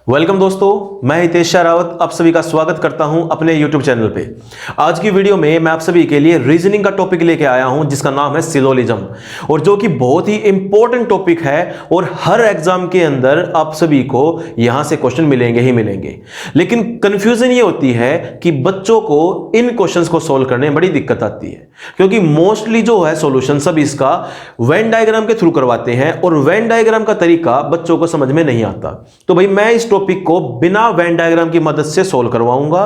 Welcome दोस्तों, मैं हितेश रावत आप सभी का स्वागत करता हूं अपने YouTube चैनल पे। आज की वीडियो में मैं आप सभी के लिए रीजनिंग का टॉपिक लेके आया हूं जिसका नाम है सिलोजिज्म, और जो कि बहुत ही इंपॉर्टेंट टॉपिक है और हर एग्जाम के अंदर आप सभी को यहां से क्वेश्चन मिलेंगे ही मिलेंगे। लेकिन कंफ्यूजन ये होती है कि बच्चों को इन क्वेश्चंस को सोल्व करने में बड़ी दिक्कत आती है, क्योंकि मोस्टली जो है सॉल्यूशन सब इसका वेन डायग्राम के थ्रू करवाते हैं और वेन डायग्राम का तरीका बच्चों को समझ में नहीं आता। तो भाई मैं इस टॉपिक को बिना वेन डायग्राम की मदद से सोल्व करवाऊंगा।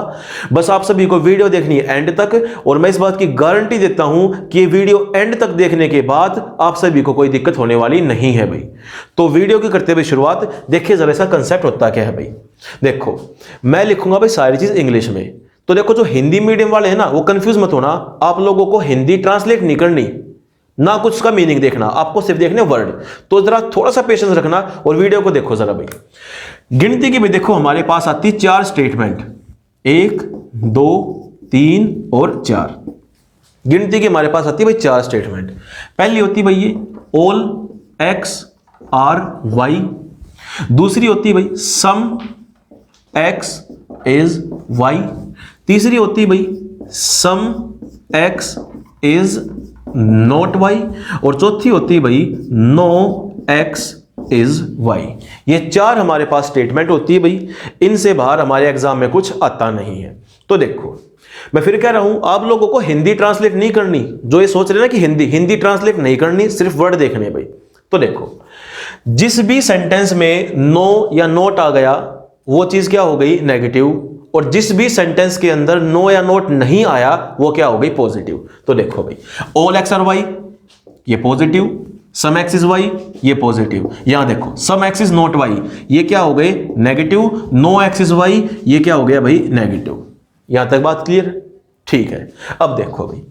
बस आप सभी को वीडियो देखनी है एंड तक, और मैं इस बात की गारंटी देता हूं कि ये वीडियो एंड तक देखने के बाद आप सभी को कोई दिक्कत होने वाली नहीं है भाई। तो वीडियो की करते हुए शुरुआत, देखिए जरा इसका कंसेप्ट होता क्या है भाई। देखो मैं लिखूंगा भाई सारी चीज इंग्लिश में, तो देखो जो हिंदी मीडियम वाले हैं ना वो कंफ्यूज मत होना। आप लोगों को हिंदी ट्रांसलेट नहीं करनी, ना कुछ का मीनिंग देखना, आपको सिर्फ देखने वर्ड। तो जरा थोड़ा सा पेशेंस रखना और वीडियो को देखो जरा भाई। गिनती की भी देखो हमारे पास आती है 4 स्टेटमेंट, 1 2 3 और 4। गिनती की हमारे पास आती है भाई 4 स्टेटमेंट। पहली होती है भाई ये ऑल एक्स आर वाई। दूसरी होती है भाई सम एक्स इज वाई। तीसरी होती है भाई सम एक्स इज नॉट वाई। और चौथी होती है भाई नो एक्स इज वाई। ये 4 हमारे पास स्टेटमेंट होती है भाई, इनसे बाहर हमारे एग्जाम में कुछ आता नहीं है। तो देखो मैं फिर कह रहा हूं, आप लोगों को हिंदी ट्रांसलेट नहीं करनी। जो ये सोच रहे ना कि हिंदी ट्रांसलेट नहीं करनी, सिर्फ वर्ड देखने भाई। तो देखो जिस भी सेंटेंस में नो या नोट आ गया वो चीज क्या हो गई, नेगेटिव। और जिस भी सेंटेंस के अंदर नो या नोट नहीं आया वो क्या हो गई, पॉजिटिव। तो देखो भाई ऑल एक्स आर वाई ये positive, some X is Y ये पॉजिटिव। यहां देखो some X is not Y ये क्या हो गए, negative. No X is Y ये क्या हो गया भाई, नेगेटिव। यहां तक बात क्लियर, ठीक है। अब देखो भाई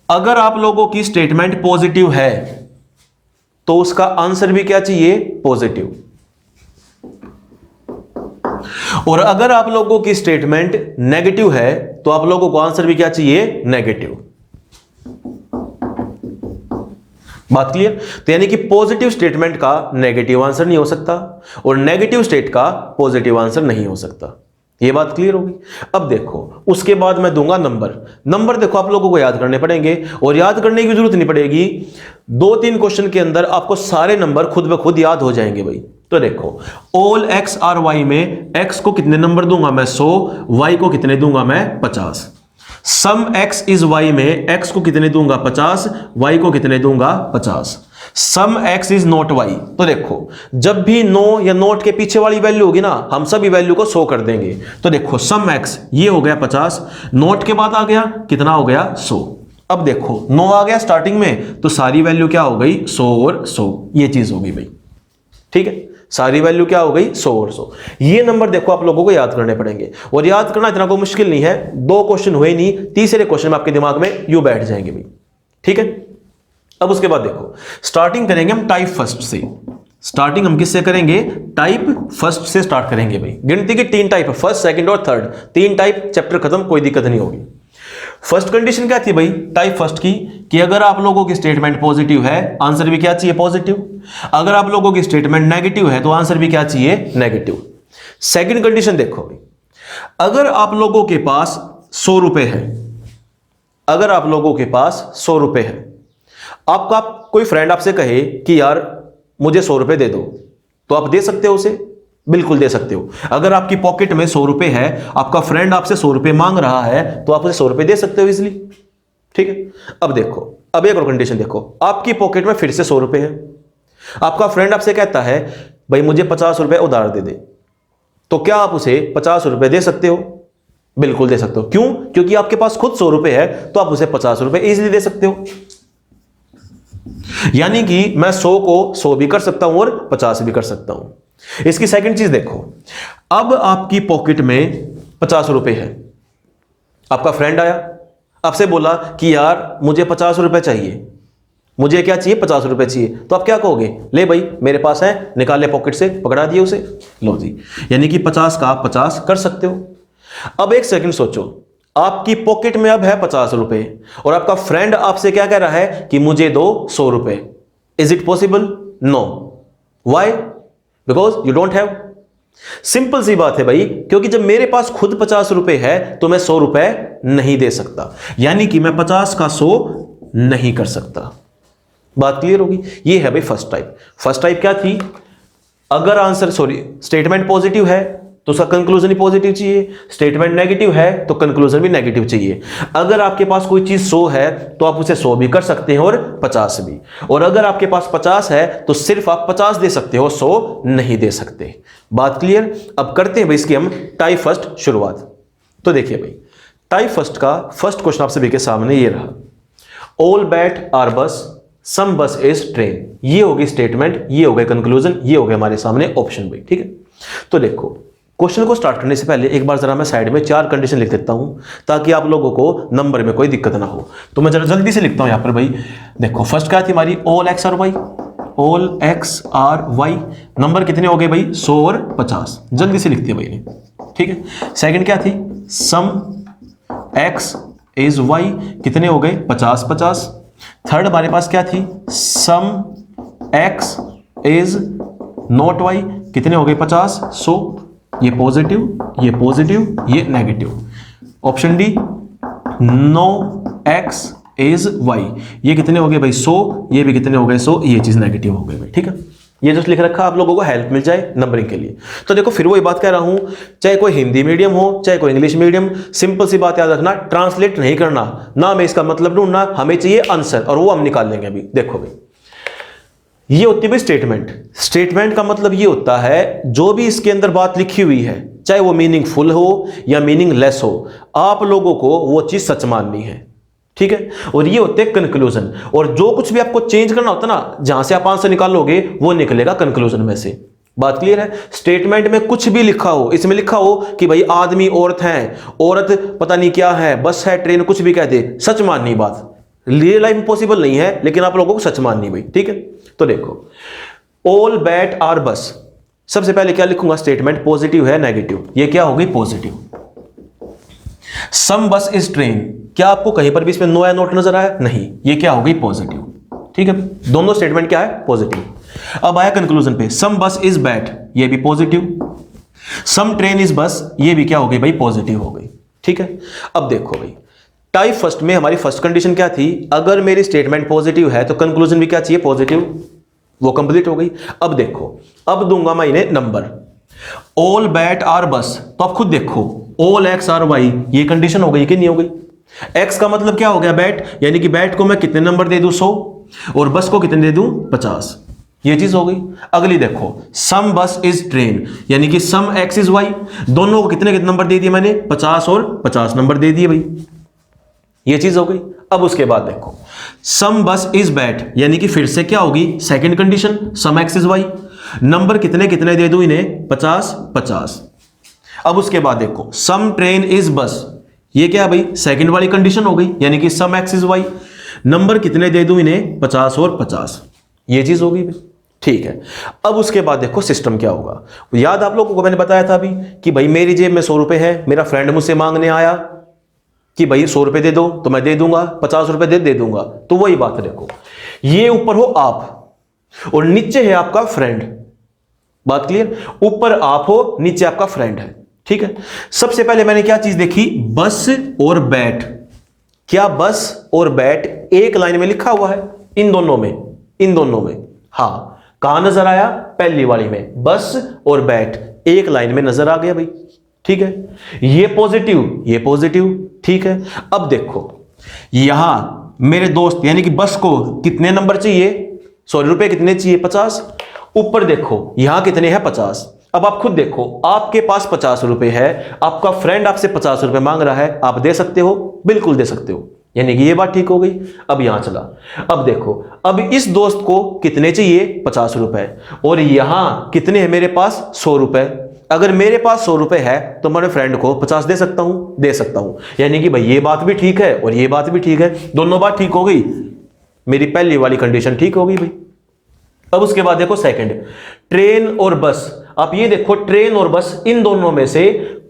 अगर आप लोगों की स्टेटमेंट पॉजिटिव है तो उसका आंसर भी क्या चाहिए, पॉजिटिव। और अगर आप लोगों की स्टेटमेंट नेगेटिव है तो आप लोगों को आंसर भी क्या चाहिए, नेगेटिव। बात क्लियर। तो यानी कि पॉजिटिव स्टेटमेंट का नेगेटिव आंसर नहीं हो सकता और नेगेटिव स्टेट का पॉजिटिव आंसर नहीं हो सकता। ये बात क्लियर होगी। अब देखो उसके बाद मैं दूंगा नंबर देखो आप लोगों को याद करने पड़ेंगे, और याद करने की जरूरत नहीं पड़ेगी। 2-3 क्वेश्चन के अंदर आपको सारे नंबर खुद ब खुद याद हो जाएंगे भाई। तो देखो ऑल एक्स आर वाई में एक्स को कितने नंबर दूंगा मैं, 100। वाई को कितने दूंगा मैं, 50। सम एक्स इज वाई में एक्स को कितने दूंगा, 50। वाई को कितने दूंगा, 50। सम एक्स इज नॉट वाई। तो देखो जब भी नो या नोट के पीछे वाली वैल्यू होगी ना, हम सभी वैल्यू को 100 कर देंगे। तो देखो सम एक्स ये हो गया 50, नोट के बाद आ गया कितना हो गया, 100। अब देखो नो आ गया स्टार्टिंग में तो सारी वैल्यू क्या हो गई, 100 और 100। ये चीज होगी भाई, ठीक है। सारी वैल्यू क्या हो गई, 100 और 100। ये नंबर देखो आप लोगों को याद करने पड़ेंगे, और याद करना इतना कोई मुश्किल नहीं है। 2 क्वेश्चन हुए नहीं, तीसरे क्वेश्चन में आपके दिमाग में यूं बैठ जाएंगे भाई, ठीक है। अब उसके बाद देखो स्टार्टिंग करेंगे हम टाइप फर्स्ट से। स्टार्टिंग हम किससे करेंगे, टाइप फर्स्ट से स्टार्ट करेंगे भाई। गिनती की 3 टाइप है, फर्स्ट सेकंड और थर्ड। 3 टाइप, चैप्टर खत्म, कोई दिक्कत नहीं होगी। फर्स्ट कंडीशन क्या थी भाई टाइप फर्स्ट की, कि अगर आप लोगों की स्टेटमेंट पॉजिटिव है आंसर भी क्या चाहिए, पॉजिटिव। अगर आप लोगों की स्टेटमेंट नेगेटिव है तो आंसर भी क्या चाहिए, नेगेटिव। सेकंड कंडीशन देखो भाई, अगर आप लोगों के पास 100 रुपए है, अगर आप लोगों के पास 100 रुपए है, आपका कोई फ्रेंड आपसे कहे कि यार मुझे 100 रुपए दे दो, तो आप दे सकते हो उसे, बिल्कुल दे सकते हो। अगर आपकी पॉकेट में 100 रुपए है, आपका फ्रेंड आपसे 100 रुपए मांग रहा है, तो आप उसे 100 रुपए दे सकते हो इजिली, ठीक है। अब देखो अब एक और कंडीशन देखो, आपकी पॉकेट में फिर से 100 रुपए है, आपका फ्रेंड आपसे कहता है भाई मुझे 50 रुपए उधार दे दे, तो क्या आप उसे 50 रुपए दे सकते हो, बिल्कुल दे सकते हो। क्यों, क्योंकि आपके पास खुद 100 रुपए है तो आप उसे 50 रुपए इजिली दे सकते हो। यानी कि मैं 100 को 100 भी कर सकता हूं और 50 भी कर सकता हूं। इसकी सेकंड चीज देखो, अब आपकी पॉकेट में 50 रुपए है, आपका फ्रेंड आया आपसे बोला कि यार मुझे 50 रुपए चाहिए, मुझे क्या चाहिए, 50 रुपए चाहिए। तो आप क्या कहोगे, ले भाई मेरे पास है, निकाल ले पॉकेट से, पकड़ा दिए उसे, लो जी। यानी कि 50 का 50 कर सकते हो। अब एक सेकंड सोचो, आपकी पॉकेट में अब है 50 रुपए और आपका फ्रेंड आपसे क्या कह रहा है कि मुझे दो 100 रुपए। Is it possible, no. Why, because you don't have. Simple सी बात है भाई, क्योंकि जब मेरे पास खुद 50 रुपए है तो मैं 100 रुपए नहीं दे सकता, यानी कि मैं 50 का 100 नहीं कर सकता। बात क्लियर होगी? ये है भाई फर्स्ट टाइप। फर्स्ट टाइप क्या थी? अगर आंसर स्टेटमेंट पॉजिटिव है तो उसका कंक्लूजन ही पॉजिटिव चाहिए, स्टेटमेंट नेगेटिव है तो कंक्लूजन भी नेगेटिव चाहिए। अगर आपके पास कोई चीज 100 है तो आप उसे 100 भी कर सकते हैं और 50 भी, और अगर आपके पास 50 है तो सिर्फ आप 50 दे सकते हो, 100 नहीं दे सकते। बात क्लियर? अब करते हैं भाई इसकी हम टाइप फर्स्ट शुरुआत। तो देखिए भाई, टाइप फर्स्ट का फर्स्ट क्वेश्चन आप सभी के सामने ये रहा, ऑल बैट आर बस, सम बस इज ट्रेन। ये होगी स्टेटमेंट, ये हो गया कंक्लूजन, ये हो गया हमारे सामने ऑप्शन भाई। ठीक है, तो देखो क्वेश्चन को स्टार्ट करने से पहले एक बार जरा मैं साइड में 4 कंडीशन लिख देता हूं ताकि आप लोगों को नंबर में कोई दिक्कत ना हो। तो मैं जरा जल्दी से लिखता हूं यहां पर भाई। देखो फर्स्ट क्या थी हमारी, all X are Y, all X are Y. Number कितने हो गए भाई? 100 और 50। जल्दी से लिखते हैं भाई ने। ठीक है, सेकंड क्या थी, सम एक्स इज वाई। कितने हो गए? 50 50। थर्ड हमारे पास क्या थी, सम एक्स इज नॉट वाई। कितने हो गए? 50 100। ये पॉजिटिव, ये पॉजिटिव, ये negative. Option D, no X is Y. ये कितने हो गए भाई? 100। ये भी कितने हो गए? 100। ये चीज नेगेटिव हो गई भाई। ठीक है, ये जस्ट लिख रखा आप लोगों को हेल्प मिल जाए नंबरिंग के लिए। तो देखो फिर वही बात कह रहा हूं, चाहे कोई हिंदी मीडियम हो चाहे कोई इंग्लिश मीडियम, सिंपल सी बात याद रखना, ट्रांसलेट नहीं करना ना, में इसका मतलब ढूंढना, हमें चाहिए आंसर और वो हम निकाल लेंगे अभी। देखो भाई, ये होती है भाई स्टेटमेंट। स्टेटमेंट का मतलब ये होता है जो भी इसके अंदर बात लिखी हुई है, चाहे वो मीनिंगफुल हो या मीनिंगलेस हो, आप लोगों को वो चीज सच माननी है। ठीक है, और ये होते हैं कंक्लूजन। और जो कुछ भी आपको चेंज करना होता है ना, जहां से आप आंसर निकालोगे वो निकलेगा कंक्लूजन में से। बात क्लियर है? स्टेटमेंट में कुछ भी लिखा हो, इसमें लिखा हो कि भाई आदमी औरत है, औरत पता नहीं क्या है, बस है, ट्रेन, कुछ भी कह दे, सच माननी बात। रियल लाइफ में पॉसिबल नहीं है, लेकिन आप लोगों को सच माननी भाई। ठीक है, तो देखो ऑल बैट आर बस, सबसे पहले क्या लिखूंगा? स्टेटमेंट पॉजिटिव है नेगेटिव, ये क्या हो गई? पॉजिटिव। सम बस इज ट्रेन, क्या आपको कहीं पर भी इसमें नो या नोट नजर आया? नहीं, ये क्या हो गई? पॉजिटिव। ठीक है, दोनों स्टेटमेंट क्या है? पॉजिटिव। अब आया कंक्लूजन पे, सम बस इज बैट, ये भी पॉजिटिव। सम ट्रेन इज बस, ये भी क्या हो गई भाई? पॉजिटिव हो गई। ठीक है, अब देखो भाई, टाइप फर्स्ट में हमारी फर्स्ट कंडीशन क्या थी? अगर मेरी स्टेटमेंट पॉजिटिव है तो कंक्लूजन भी क्या चाहिए? पॉजिटिव। वो कंप्लीट हो गई। अब देखो, अब दूंगा मैं इन्हें नंबर, ऑल बैट आर बस, तो आप खुद देखो, ऑल एक्स आर वाई, ये कंडीशन हो गई कि नहीं हो गई? एक्स का मतलब क्या हो गया? बैट, यानी कि बैट को मैं कितने नंबर दे दूं? 100, और बस को कितने दे दूं? 50। ये चीज हो गई। अगली देखो, सम बस इज ट्रेन, यानी कि सम एक्स इज वाई, दोनों को कितने कितने नंबर दे दिए मैंने? 50 और 50 नंबर दे दिए भाई। ये चीज हो गई। अब उसके बाद देखो, सम बस इज बैट, यानी कि फिर से क्या होगी? Second condition, some X is Y, number कितने कितने दे दूं इन्हें? 50 50। अब उसके बाद देखो, सम ट्रेन इज बस, ये क्या है भाई? सेकंड वाली कंडीशन हो गई, यानी कि सम एक्स इज वाई, नंबर कितने दे दूं इन्हें? 50 और 50। ये चीज होगी भाई। ठीक है, अब उसके बाद देखो सिस्टम क्या होगा। याद आप लोगों को मैंने बताया था अभी कि भाई मेरी जेब में 100 रुपए है, मेरा फ्रेंड मुझसे मांगने आया कि भाई 100 रुपए दे दो, तो मैं दे दूंगा, 50 रुपए दे दूंगा। तो वही बात है, देखो ये ऊपर हो आप और नीचे है आपका फ्रेंड। बात क्लियर? ऊपर आप हो, नीचे आपका फ्रेंड है। ठीक है, सबसे पहले मैंने क्या चीज देखी? बस और बैट। क्या बस और बैट एक लाइन में लिखा हुआ है? इन दोनों में, इन दोनों में। हाँ, कहां नजर आया? पहली वाली में, बस और बैट एक लाइन में नजर आ गया भाई। ठीक है, ये पॉजिटिव, ये पॉजिटिव। ठीक है, अब देखो यहां मेरे दोस्त यानी कि बस को कितने नंबर चाहिए? सॉरी, रुपए कितने चाहिए? 50। ऊपर देखो यहां कितने हैं? 50। अब आप खुद देखो, आपके पास 50 रुपए है, आपका फ्रेंड आपसे 50 रुपए मांग रहा है, आप दे सकते हो? बिल्कुल दे सकते हो, यानी कि ये बात ठीक हो गई। अब यहां चला, अब देखो, अब इस दोस्त को कितने चाहिए? 50 रुपए, और यहां कितने हैं मेरे पास? 100 रुपए। अगर मेरे पास 100 रुपए है तो मैं फ्रेंड को 50 दे सकता हूं? दे सकता हूं, यानी कि भाई ये बात भी ठीक है और ये बात भी ठीक है, दोनों बात ठीक हो गई। मेरी पहली वाली कंडीशन ठीक हो गई भाई। अब उसके बाद देखो सेकंड, ट्रेन और बस। आप ये देखो, ट्रेन और बस, इन दोनों में से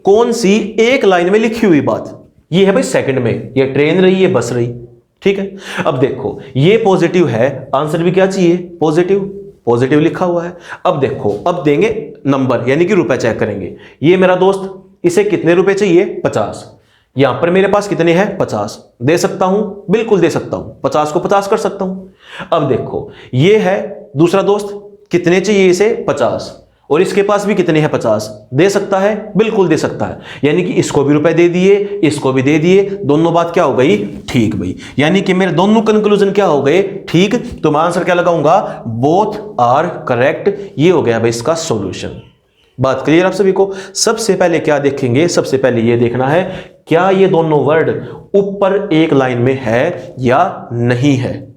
कौन सी एक लाइन में लिखी हुई बात? ये है भाई सेकंड में, ये ट्रेन रही, ये बस रही। ठीक है, अब देखो ये पॉजिटिव है, आंसर भी क्या चाहिए? पॉजिटिव। पॉजिटिव लिखा हुआ है। अब देखो, अब देंगे नंबर यानी कि रुपए चेक करेंगे। ये मेरा दोस्त, इसे कितने रुपए चाहिए? 50। यहां पर मेरे पास कितने हैं? 50। दे सकता हूं? बिल्कुल दे सकता हूं, 50 को 50 कर सकता हूं। अब देखो, ये है दूसरा दोस्त, कितने चाहिए इसे? 50, और इसके पास भी कितने हैं? 50। दे सकता है? बिल्कुल दे सकता है, यानी कि इसको भी रुपए दे दिए, इसको भी दे दिए, दोनों बात क्या हो गई? ठीक भाई। यानी कि मेरे दोनों कंक्लूजन क्या हो गए? ठीक। तो मैं आंसर क्या लगाऊंगा? Both are correct. ये हो गया भाई इसका सॉल्यूशन। बात क्लियर आप सभी को? सबसे पहले क्या देखेंगे? सबसे पहले ये देखना है क्या ये दोनों वर्ड ऊपर एक लाइन में है या नहीं है।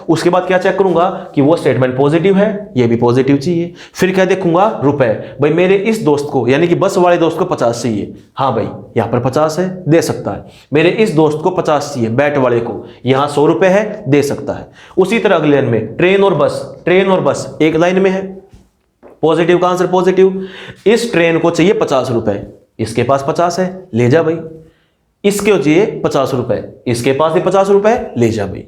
उसके बाद क्या चेक करूंगा कि वो स्टेटमेंट पॉजिटिव है, ये भी पॉजिटिव चाहिए। फिर क्या देखूंगा? रुपए। भाई मेरे इस दोस्त को यानी कि बस वाले दोस्त को 50 चाहिए, हाँ भाई यहां पर 50 है, दे सकता है। मेरे इस दोस्त को 50 चाहिए, बैट वाले को, यहां 100 रुपए है, दे सकता है। उसी तरह अगले लाइन में ट्रेन और बस एक लाइन में है, पॉजिटिव का आंसर पॉजिटिव। इस ट्रेन को चाहिए 50 रुपए, इसके पास 50 है, ले जा भाई। इसके चाहिए 50 रुपए, इसके पास भी 50 रुपए, ले जा भाई।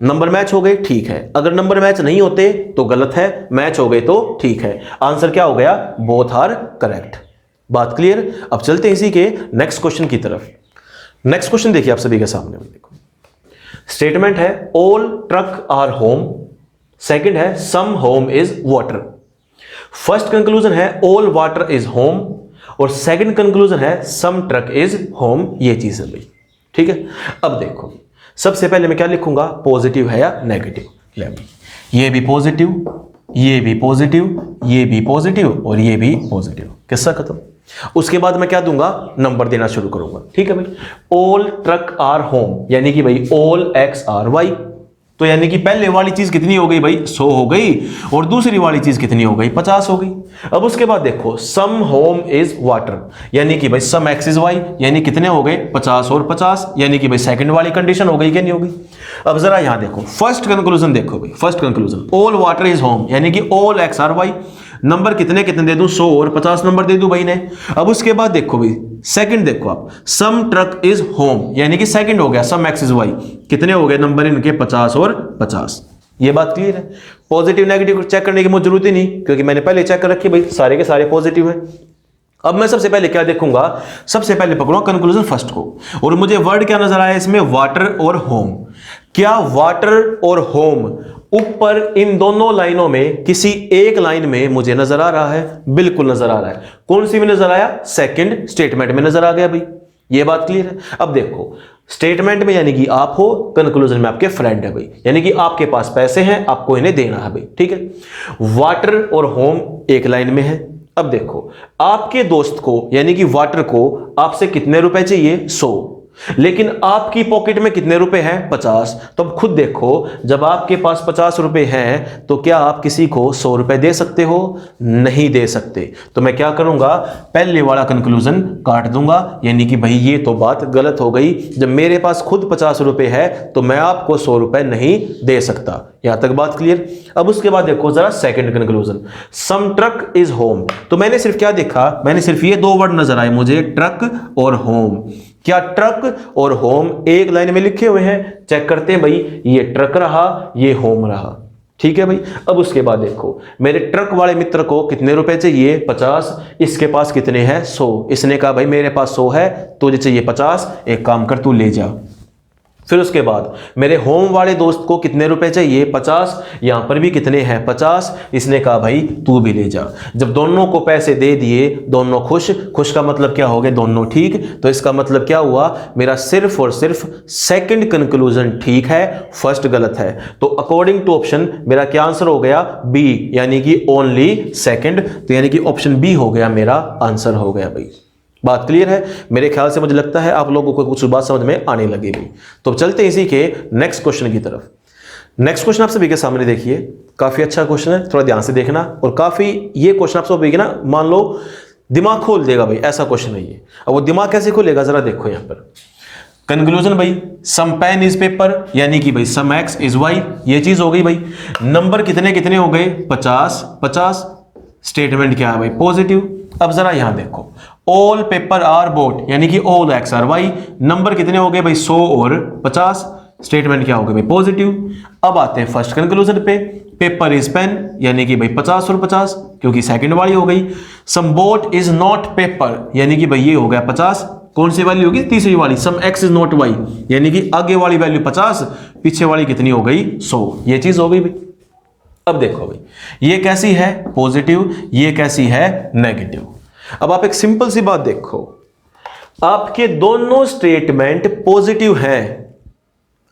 नंबर मैच हो गए, ठीक है। अगर नंबर मैच नहीं होते तो गलत है, मैच हो गए तो ठीक है। आंसर क्या हो गया? Both are correct. बात क्लियर? अब चलते हैं इसी के नेक्स्ट क्वेश्चन की तरफ। नेक्स्ट क्वेश्चन देखिए आप सभी के सामने। देखो, स्टेटमेंट है all truck are home, second है some home is water. First conclusion है ऑल वाटर इज होम, और सेकंड कंक्लूजन है सम ट्रक इज होम। ये चीज है भाई, ठीक है। अब देखो, सबसे पहले मैं क्या लिखूंगा? पॉजिटिव है या नेगेटिव। ये भी पॉजिटिव, ये भी पॉजिटिव, ये भी पॉजिटिव, और ये भी पॉजिटिव। किस्सा खत्म। उसके बाद मैं क्या दूंगा? नंबर देना शुरू करूंगा, ठीक है भाई। ऑल ट्रक आर होम, यानी कि भाई ऑल एक्स आर वाई, तो यानी कि पहले वाली चीज कितनी हो गई भाई? 100 हो गई, और दूसरी वाली चीज कितनी हो गई? 50 हो गई। अब उसके बाद देखो, सम होम इज वाटर, यानी कि भाई सम एक्स इज वाई, यानी कितने हो गए? 50 और 50, यानी कि भाई सेकंड वाली कंडीशन हो गई कि नहीं हो गई? अब जरा यहां देखो, फर्स्ट कंक्लूजन देखो भाई, first conclusion all water is home, यानी कि all X are Y. Number कितने कितने दे दूं? 100 और 50 नंबर दे दूं भाई ने। अब उसके बाद देखो भाई, सेकंड देखो आप, सम ट्रक इज होम, यानी कि सेकंड हो गया सम एक्स इज वाई, कितने हो गए नंबर इनके? 50 और 50। ये बात क्लियर है? पॉजिटिव नेगेटिव चेक करने की मुझे जरूरत ही नहीं, क्योंकि मैंने पहले चेक कर रखी भाई, सारे के सारे पॉजिटिव है। अब मैं सबसे पहले क्या देखूंगा? सबसे पहले पकड़ो कंक्लूजन फर्स्ट को, और मुझे वर्ड क्या नजर आया इसमें? वाटर और होम। क्या वाटर और होम ऊपर इन दोनों लाइनों में किसी एक लाइन में मुझे नजर आ रहा है? बिल्कुल नजर आ रहा है। कौन सी में नजर आया? सेकंड स्टेटमेंट में नजर आ गया भाई। ये बात क्लियर है? अब देखो, स्टेटमेंट में यानी कि आप हो, कंक्लूजन में आपके फ्रेंड है भाई, यानी कि आपके पास पैसे हैं, आपको इन्हें देना है भाई, ठीक है। वाटर और होम एक लाइन में है। अब देखो, आपके दोस्त को यानी कि वाटर को आपसे कितने रुपए चाहिए? 100, लेकिन आपकी पॉकेट में कितने रुपए हैं? 50। तो अब खुद देखो, जब आपके पास 50 रुपए हैं तो क्या आप किसी को 100 रुपए दे सकते हो? नहीं दे सकते। तो मैं क्या करूंगा? पहले वाला कंक्लूजन काट दूंगा, यानी कि भाई ये तो बात गलत हो गई। जब मेरे पास खुद 50 रुपए है तो मैं आपको 100 रुपए नहीं दे सकता। यहां तक बात क्लियर? अब उसके बाद देखो जरा second conclusion, some truck is home. तो मैंने सिर्फ क्या देखा? मैंने सिर्फ ये दो वर्ड नजर आए मुझे, ट्रक और होम। क्या ट्रक और होम एक लाइन में लिखे हुए हैं? चेक करते हैं भाई, ये ट्रक रहा, ये होम रहा, ठीक है भाई। अब उसके बाद देखो, मेरे ट्रक वाले मित्र को कितने रुपए चाहिए? 50। इसके पास कितने हैं? 100। इसने कहा भाई मेरे पास 100 है, तुझे चाहिए 50, एक काम कर तू ले जा। फिर उसके बाद मेरे होम वाले दोस्त को कितने रुपए चाहिए? 50। यहां पर भी कितने हैं? 50। इसने कहा भाई तू भी ले जा। जब दोनों को पैसे दे दिए, दोनों खुश। खुश का मतलब क्या हो गया? दोनों ठीक। तो इसका मतलब क्या हुआ? मेरा सिर्फ और सिर्फ सेकंड कंक्लूजन ठीक है, फर्स्ट गलत है। तो अकॉर्डिंग टू ऑप्शन मेरा क्या आंसर हो गया? बी, यानी कि ओनली सेकंड। तो यानी कि ऑप्शन बी हो गया मेरा आंसर हो गया भाई। बात क्लियर है? मेरे ख्याल से मुझे लगता है आप लोगों को कुछ बात समझ में आने लगेगी। तो चलते हैं इसी के नेक्स्ट क्वेश्चन की तरफ। नेक्स्ट क्वेश्चन आप सभी के सामने देखिए, काफी अच्छा क्वेश्चन है, थोड़ा ध्यान से देखना। और काफी ये क्वेश्चन आप सभी ना, मान लो दिमाग खोल देगा भाई, ऐसा क्वेश्चन है ये। अब वो दिमाग कैसे खोलेगा जरा देखो यहां पर। कंक्लूजन भाई, सम पेन इज पेपर, यानी कि भाई सम एक्स इज वाई, ये चीज हो गई भाई। नंबर कितने कितने हो गए? 50 50। स्टेटमेंट क्या है भाई? पॉजिटिव। अब जरा यहां देखो, ऑल पेपर आर बोट, यानी कि all X are Y. Number कितने हो गए भाई? 100 और 50। स्टेटमेंट क्या होगा भाई पॉजिटिव। अब आते हैं फर्स्ट कंक्लूजन पे, पेपर इज पेन यानी कि भाई 50 और 50 क्योंकि सेकंड वाली हो गई। सम बोट इज नॉट पेपर यानी कि भाई ये हो गया 50, कौन सी वैल्यू होगी तीसरी वाली। सम एक्स इज नॉट वाई यानी कि आगे वाली वैल्यू 50 पीछे वाली कितनी हो गई 100, ये चीज हो गई भाई। अब देखो भाई ये कैसी है पॉजिटिव, ये कैसी है नेगेटिव। अब आप एक सिंपल सी बात देखो, आपके दोनों स्टेटमेंट पॉजिटिव हैं,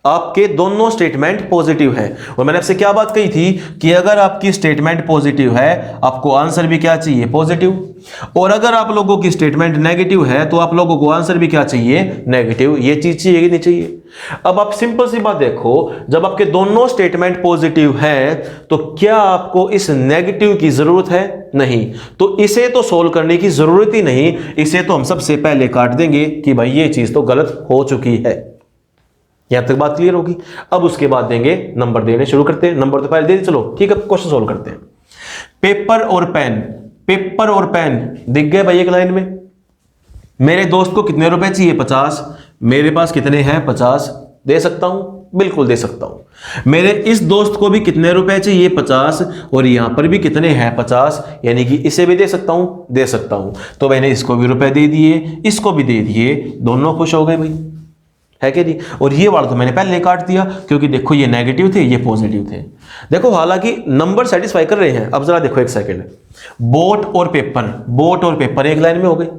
आपके दोनों स्टेटमेंट पॉजिटिव है। और मैंने आपसे क्या बात कही थी कि अगर आपकी स्टेटमेंट पॉजिटिव है आपको आंसर भी क्या चाहिए पॉजिटिव, और अगर आप लोगों की स्टेटमेंट नेगेटिव है तो आप लोगों को आंसर भी क्या चाहिए नेगेटिव। ये चीज चाहिए कि नहीं चाहिए। अब आप सिंपल सी बात देखो, जब आपके दोनों स्टेटमेंट पॉजिटिव है तो क्या आपको इस नेगेटिव की जरूरत है, नहीं। तो इसे तो सोल्व करने की जरूरत ही नहीं, इसे तो हम सबसे पहले काट देंगे कि भाई ये चीज तो गलत हो चुकी है। यहां तक बात क्लियर होगी। अब उसके बाद देंगे नंबर देने शुरू करते हैं। नंबर तो पहले दे, चलो ठीक है क्वेश्चन सोल्व करते हैं। पेपर और पेन, पेपर और पेन दिख गए भाई एक लाइन में। मेरे दोस्त को कितने रुपए चाहिए 50, मेरे पास कितने हैं 50, दे सकता हूं बिल्कुल दे सकता हूं। मेरे इस दोस्त को भी कितने रुपए चाहिए 50 और यहां पर भी कितने हैं 50 यानी कि इसे भी दे सकता हूं, दे सकता हूं। तो मैंने इसको भी रुपए दे दिए, इसको भी दे दिए, दोनों खुश हो गए भाई, है कि नहीं। और ये वाला तो मैंने पहले काट दिया क्योंकि देखो ये नेगेटिव थे ये पॉजिटिव थे। देखो हालांकि नंबर सेटिस्फाई कर रहे हैं। अब जरा देखो एक सेकंड, बोट और पेपर, बोट और पेपर एक लाइन में हो गए।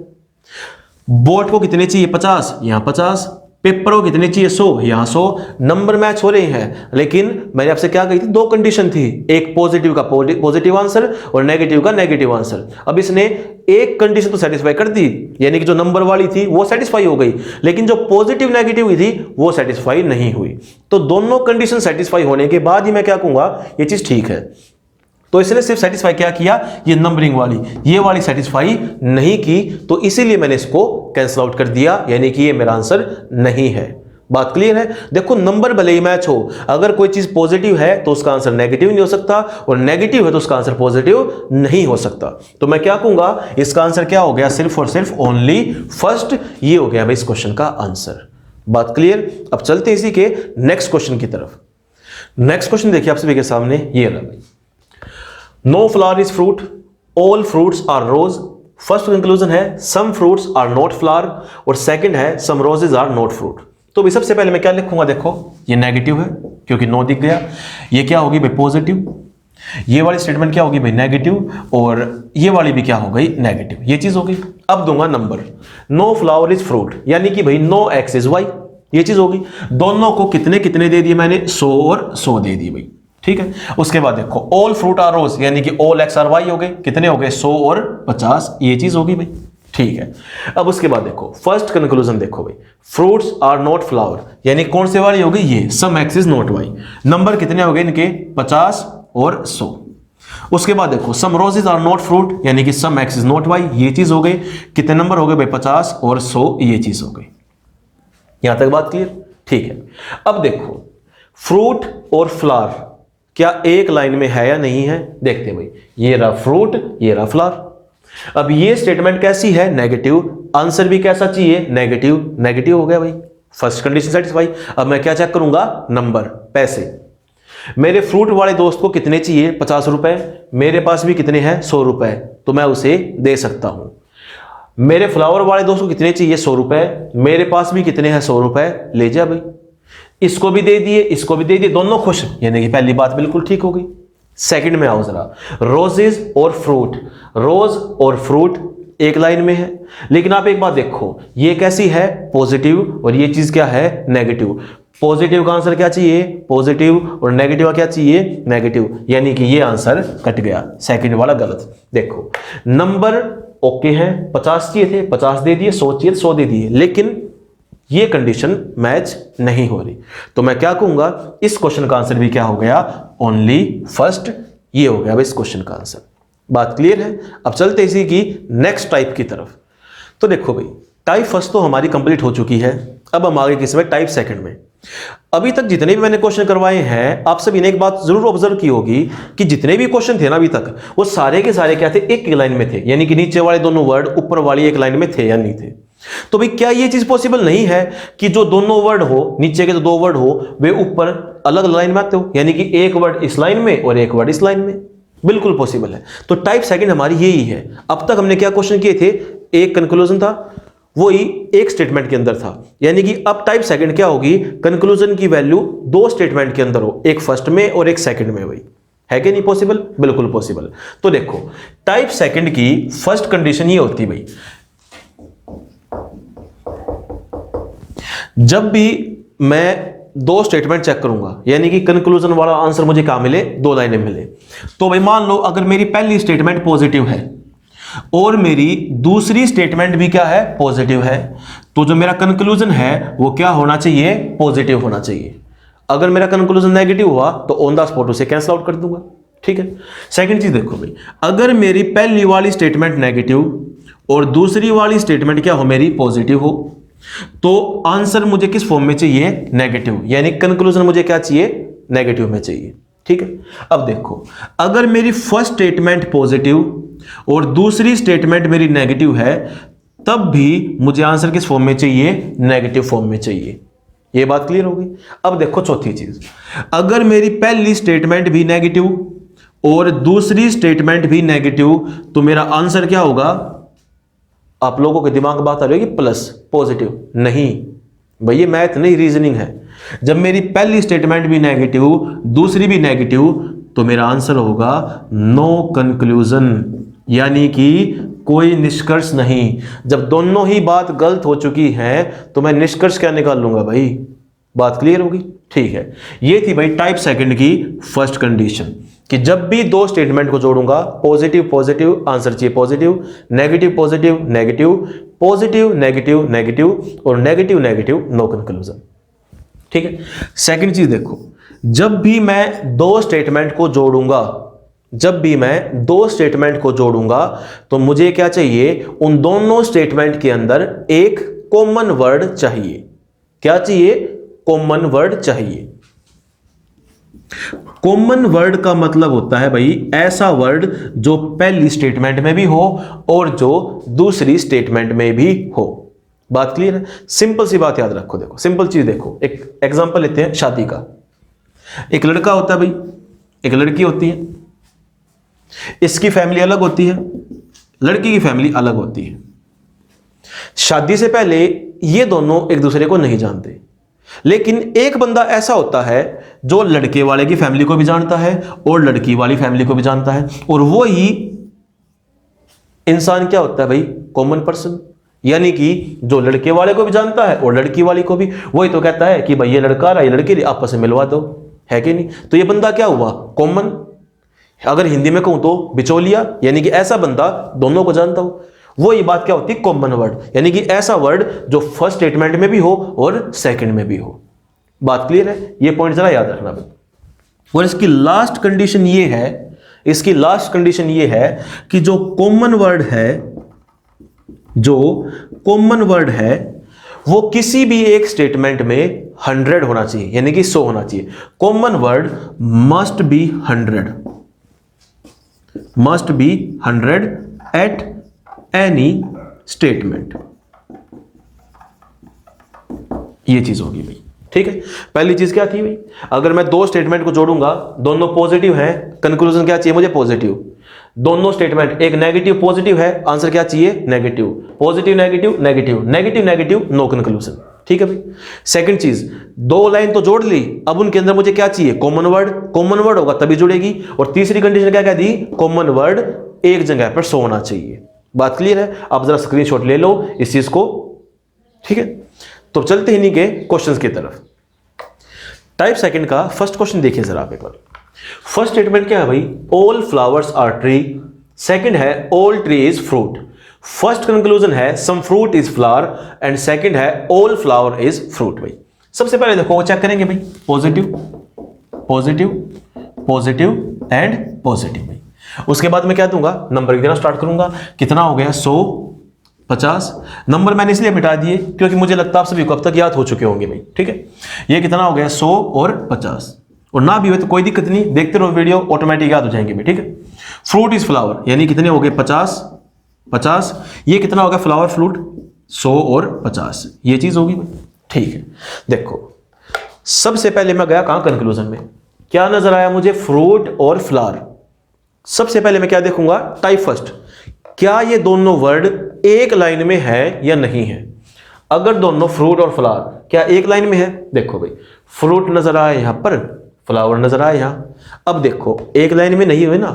बोट को कितने चाहिए 50, यहां 50, पेपर को कितने चाहिए 100, यहां 100। नंबर मैच हो रहे हैं, लेकिन मैंने आपसे क्या कही थी, दो कंडीशन थी, एक पॉजिटिव का पॉजिटिव आंसर और नेगेटिव का नेगेटिव आंसर। अब इसने एक कंडीशन तो सेटिस्फाई कर दी यानी कि जो नंबर वाली थी वो सेटिस्फाई हो गई, लेकिन जो पॉजिटिव नेगेटिव हुई थी वो सेटिस्फाई नहीं हुई। तो दोनों कंडीशन सेटिस्फाई होने के बाद ही मैं क्या कहूंगा ये चीज ठीक है। तो इसने सिर्फ सेटिस्फाई क्या किया, ये नंबरिंग वाली, ये वाली सेटिस्फाई नहीं की, तो इसीलिए मैंने इसको कैंसिल आउट कर दिया यानी कि ये मेरा आंसर नहीं है। बात क्लियर है। देखो नंबर भले ही मैच हो, अगर कोई चीज पॉजिटिव है तो उसका आंसर नेगेटिव नहीं हो सकता, और नेगेटिव है तो उसका आंसर पॉजिटिव नहीं हो सकता। तो मैं क्या कहूंगा इसका आंसर क्या हो गया, सिर्फ और सिर्फ ओनली फर्स्ट, ये हो गया भाई इस क्वेश्चन का आंसर। बात क्लियर। अब चलते इसी के नेक्स्ट क्वेश्चन की तरफ। नेक्स्ट क्वेश्चन देखिए आप सभी के सामने ये रहा भाई, no flower is fruit, all fruits are rose. First conclusion है some fruits are not flower, और सेकंड है some roses are not fruit. तो भी सबसे पहले मैं क्या लिखूंगा, देखो ये नेगेटिव है क्योंकि नो दिख गया, ये क्या होगी भाई पॉजिटिव, ये वाली स्टेटमेंट क्या होगी भाई नेगेटिव, और ये वाली भी क्या हो गई नेगेटिव, ये चीज हो गई। अब दूंगा number, no flower is fruit यानी कि भाई नो एक्स इज वाई, ये चीज होगी। दोनों को कितने कितने दे दिए मैंने, 100 और 100 दे दिए भाई, ठीक है। उसके बाद देखो ऑल फ्रूट आर रोज यानी कि ऑल एक्स आर वाई हो गए, कितने हो गए 100 और 50, ये चीज होगी भाई, ठीक है। अब उसके बाद देखो फर्स्ट कंक्लूजन देखो भाई, फ्रूट्स आर नॉट फ्लावर यानी कौन से वाली हो गई ये, some X is not Y. Number कितने हो गए इनके 50 और 100। उसके बाद देखो सम रोजेज आर नॉट फ्रूट यानी कि सम एक्स इज नॉट वाई, ये चीज हो गई। कितने नंबर हो गए भाई 50 और 100, ये चीज हो गई। यहां तक बात क्लियर, ठीक है। अब देखो फ्रूट और फ्लावर क्या एक लाइन में है या नहीं है, देखते हैं भाई, ये रहा फ्रूट ये रहा फ्लावर। अब ये स्टेटमेंट कैसी है नेगेटिव, आंसर भी कैसा चाहिए नेगेटिव, नेगेटिव हो गया भाई, फर्स्ट कंडीशन सेटिस्फाई। अब मैं क्या चेक करूंगा, नंबर, पैसे। मेरे फ्रूट वाले दोस्त को कितने चाहिए 50 रुपए, मेरे पास भी कितने हैं 100 रुपए, तो मैं उसे दे सकता हूं। मेरे फ्लावर वाले दोस्त को कितने चाहिए 100 रुपए, मेरे पास भी कितने हैं 100 रुपए, ले जा भाई। इसको भी दे दिए इसको भी दे दिए, दोनों खुश, यानी कि पहली बात बिल्कुल ठीक हो गई। सेकंड में आओ जरा, रोजेज और फ्रूट, रोज और फ्रूट एक लाइन में है, लेकिन आप एक बात देखो ये कैसी है पॉजिटिव, और ये चीज क्या है नेगेटिव। पॉजिटिव का आंसर क्या चाहिए पॉजिटिव, और नेगेटिव का क्या चाहिए नेगेटिव, यानी कि ये आंसर कट गया, सेकंड वाला गलत। देखो नंबर ओके है, 50 चाहिए थे 50 दे दिए, 100 चाहिए 100 दे दिए, लेकिन ये कंडीशन मैच नहीं हो रही। तो मैं क्या कहूंगा इस क्वेश्चन का आंसर भी क्या हो गया, ओनली फर्स्ट, ये हो गया इस क्वेश्चन का आंसर। बात क्लियर है। अब चलते इसी की नेक्स्ट टाइप की तरफ। तो देखो भाई टाइप फर्स्ट तो हमारी कंप्लीट हो चुकी है, अब हम आगे किस में, टाइप सेकंड में। अभी तक जितने भी मैंने क्वेश्चन करवाए हैं, आप सभी ने एक बात जरूर ऑब्जर्व की होगी कि जितने भी क्वेश्चन थे ना अभी तक, वो सारे के सारे क्या थे, एक लाइन में थे, यानी कि नीचे वाले दोनों वर्ड ऊपर वाली एक लाइन में थे या नहीं थे। तो भाई क्या ये चीज पॉसिबल नहीं है कि जो दोनों वर्ड हो, नीचे के जो दो वर्ड हो वे ऊपर अलग लाइन में आते हो, यानी कि एक वर्ड इस लाइन में और एक वर्ड इस लाइन में? बिल्कुल पॉसिबल है। तो टाइप सेकंड हमारी यही है। अब तक हमने क्या क्वेश्चन किए थे, एक कंक्लूजन था, वही एक स्टेटमेंट के अंदर था, यानी कि अब टाइप सेकंड क्या होगी, कंक्लूजन की वैल्यू दो स्टेटमेंट के अंदर हो, एक फर्स्ट में और एक सेकंड में। वही है कि नहीं पॉसिबल? बिल्कुल पॉसिबल। तो देखो टाइप सेकंड की फर्स्ट कंडीशन ये होती है भाई, जब भी मैं दो स्टेटमेंट चेक करूंगा, यानी कि कंक्लूजन वाला आंसर मुझे कहां मिले, दो लाइनें मिले, तो भाई मान लो अगर मेरी पहली स्टेटमेंट पॉजिटिव है और मेरी दूसरी स्टेटमेंट भी क्या है, पॉजिटिव है, तो जो मेरा कंक्लूजन है वो क्या होना चाहिए, पॉजिटिव होना चाहिए। अगर मेरा कंक्लूजन नेगेटिव हुआ तो ऑन द स्पॉट उसे कैंसिल आउट कर दूंगा। ठीक है। सेकंड चीज देखो भाई, अगर मेरी पहली वाली स्टेटमेंट नेगेटिव और दूसरी वाली स्टेटमेंट क्या हो, मेरी पॉजिटिव हो, तो आंसर मुझे किस फॉर्म में चाहिए, नेगेटिव, यानी कंक्लूजन मुझे क्या चाहिए, नेगेटिव में चाहिए। ठीक है। अब देखो अगर मेरी फर्स्ट स्टेटमेंट पॉजिटिव और दूसरी स्टेटमेंट मेरी नेगेटिव है, तब भी मुझे आंसर किस फॉर्म में चाहिए, नेगेटिव फॉर्म में चाहिए। ये बात क्लियर हो गई। अब देखो चौथी चीज, अगर मेरी पहली स्टेटमेंट भी नेगेटिव और दूसरी स्टेटमेंट भी नेगेटिव, तो मेरा आंसर क्या होगा, आप लोगों के दिमाग में बात आ रही है कि प्लस, पॉजिटिव नहीं भैया, मैथ नहीं रीजनिंग है। जब मेरी पहली स्टेटमेंट भी नेगेटिव दूसरी भी नेगेटिव, तो मेरा आंसर होगा नो कंक्लूजन, यानी कि कोई निष्कर्ष नहीं। जब दोनों ही बात गलत हो चुकी है तो मैं निष्कर्ष क्या निकाल लूंगा भाई? बात क्लियर होगी। ठीक है। ये थी भाई टाइप सेकंड की फर्स्ट कंडीशन कि जब भी दो स्टेटमेंट को जोड़ूंगा, पॉजिटिव पॉजिटिव आंसर चाहिए positive, negative positive negative, positive negative negative और नेगेटिव नेगेटिव, नो कंक्लूजन। ठीक है। सेकंड चीज देखो, जब भी मैं दो स्टेटमेंट को जोड़ूंगा, जब भी मैं दो स्टेटमेंट को जोड़ूंगा तो मुझे क्या चाहिए, उन दोनों स्टेटमेंट के अंदर एक कॉमन वर्ड चाहिए। क्या चाहिए? कॉमन वर्ड चाहिए। कॉमन वर्ड का मतलब होता है भाई ऐसा वर्ड जो पहली स्टेटमेंट में भी हो और जो दूसरी स्टेटमेंट में भी हो। बात क्लियर है? सिंपल सी बात याद रखो। देखो सिंपल चीज देखो, एक एग्जांपल लेते हैं शादी का। एक लड़का होता है भाई, एक लड़की होती है, इसकी फैमिली अलग होती है, लड़की की फैमिली अलग होती है। शादी से पहले ये दोनों एक दूसरे को नहीं जानते, लेकिन एक बंदा ऐसा होता है जो लड़के वाले की फैमिली को भी जानता है और लड़की वाली फैमिली को भी जानता है, और वो ही इंसान क्या होता है भाई, कॉमन पर्सन, यानी कि जो लड़के वाले को भी जानता है और लड़की वाली को भी। वही तो कहता है कि भाई ये लड़का रहा, ये लड़की आपस में मिलवा दो, है कि नहीं? तो ये बंदा क्या हुआ, कॉमन। अगर हिंदी में कहूं तो बिचौलिया, यानी कि ऐसा बंदा दोनों को जानता हो। वो ये बात क्या होती है, कॉमन वर्ड, यानी कि ऐसा वर्ड जो फर्स्ट स्टेटमेंट में भी हो और सेकंड में भी हो। बात क्लियर है? ये पॉइंट जरा याद रखना भाई। और इसकी लास्ट कंडीशन ये है, इसकी लास्ट कंडीशन ये है कि जो कॉमन वर्ड है, जो कॉमन वर्ड है वो किसी भी एक स्टेटमेंट में 100 होना चाहिए, यानी कि 100 होना चाहिए। Common word must be 100, must be 100 at any statement. ये चीज होगी भाई। ठीक है। पहली चीज क्या थी भाई, अगर मैं दो स्टेटमेंट को जोड़ूंगा, दोनों पॉजिटिव हैं, कंक्लूजन क्या चाहिए मुझे, पॉजिटिव। दोनों स्टेटमेंट एक नेगेटिव पॉजिटिव है, आंसर क्या चाहिए, negative. Positive negative negative negative negative, no conclusion. ठीक है भाई। सेकंड चीज, दो लाइन तो जोड़ ली, अब उनके अंदर मुझे क्या चाहिए, कॉमन वर्ड। कॉमन वर्ड होगा तभी जुड़ेगी। और तीसरी कंडीशन क्या दी, कॉमन वर्ड एक जगह पर 100 होना चाहिए। बात क्लियर है? आप जरा स्क्रीनशॉट ले लो इस चीज को। ठीक है। तो चलते ही नहीं के क्वेश्चंस की तरफ। टाइप सेकंड का फर्स्ट क्वेश्चन देखिए जरा आप एक बार। फर्स्ट स्टेटमेंट क्या है भाई, all flowers are tree. Second है all tree is fruit. First conclusion है some fruit is flower and second है ऑल फ्लावर इज फ्रूट। भाई सबसे पहले देखो चेक करेंगे भाई, positive positive positive and positive. भाई उसके बाद मैं क्या दूंगा, नंबर देना स्टार्ट करूंगा। कितना हो गया, 100 50। नंबर मैंने इसलिए मिटा दिए क्योंकि मुझे लगता है आप सभी को अब तक याद हो चुके होंगे भाई। ठीक है। ये कितना हो गया, 100 और 50। और ना भी हो तो कोई दिक्कत नहीं, देखते रहो वीडियो, ऑटोमेटिक याद हो जाएंगे भाई। ठीक है। फ्रूट इज फ्लावर, यानी कितने हो गए, 50 50। ये कितना हो गया, फ्लावर फ्रूट 100 और 50, ये चीज होगी भाई। ठीक है, देखो सबसे पहले मैं गया कहां, कंक्लूजन में। क्या नजर आया मुझे, फ्रूट और फ्लावर। सबसे पहले मैं क्या देखूंगा, टाइप फर्स्ट, क्या ये दोनों वर्ड एक लाइन में है या नहीं है। अगर दोनों फ्रूट और फ्लावर क्या एक लाइन में है, देखो भाई फ्रूट नजर आया यहां पर, फ्लावर नजर आया यहां। अब देखो एक लाइन में नहीं हुए ना,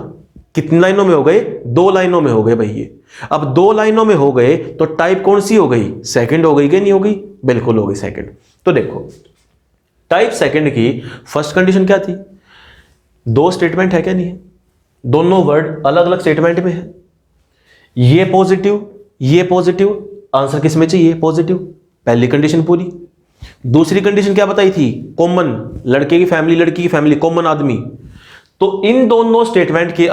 कितनी लाइनों में हो गए, 2 लाइनों में हो गए भाई ये। अब 2 लाइनों में हो गए तो टाइप कौन सी हो गई, सेकंड हो गई कि नहीं हो गई, बिल्कुल हो गई सेकंड। तो देखो टाइप सेकंड की फर्स्ट कंडीशन क्या थी, 2 स्टेटमेंट है क्या नहीं है, दोनों वर्ड अलग अलग स्टेटमेंट में है, ये पॉजिटिव, आंसर किस में चाहिए, पॉजिटिव, पहली कंडीशन पूरी। दूसरी कंडीशन क्या बताई थी, कॉमन, लड़के की फैमिली लड़की की फैमिली, कॉमन आदमी। तो इन दोनों स्टेटमेंट के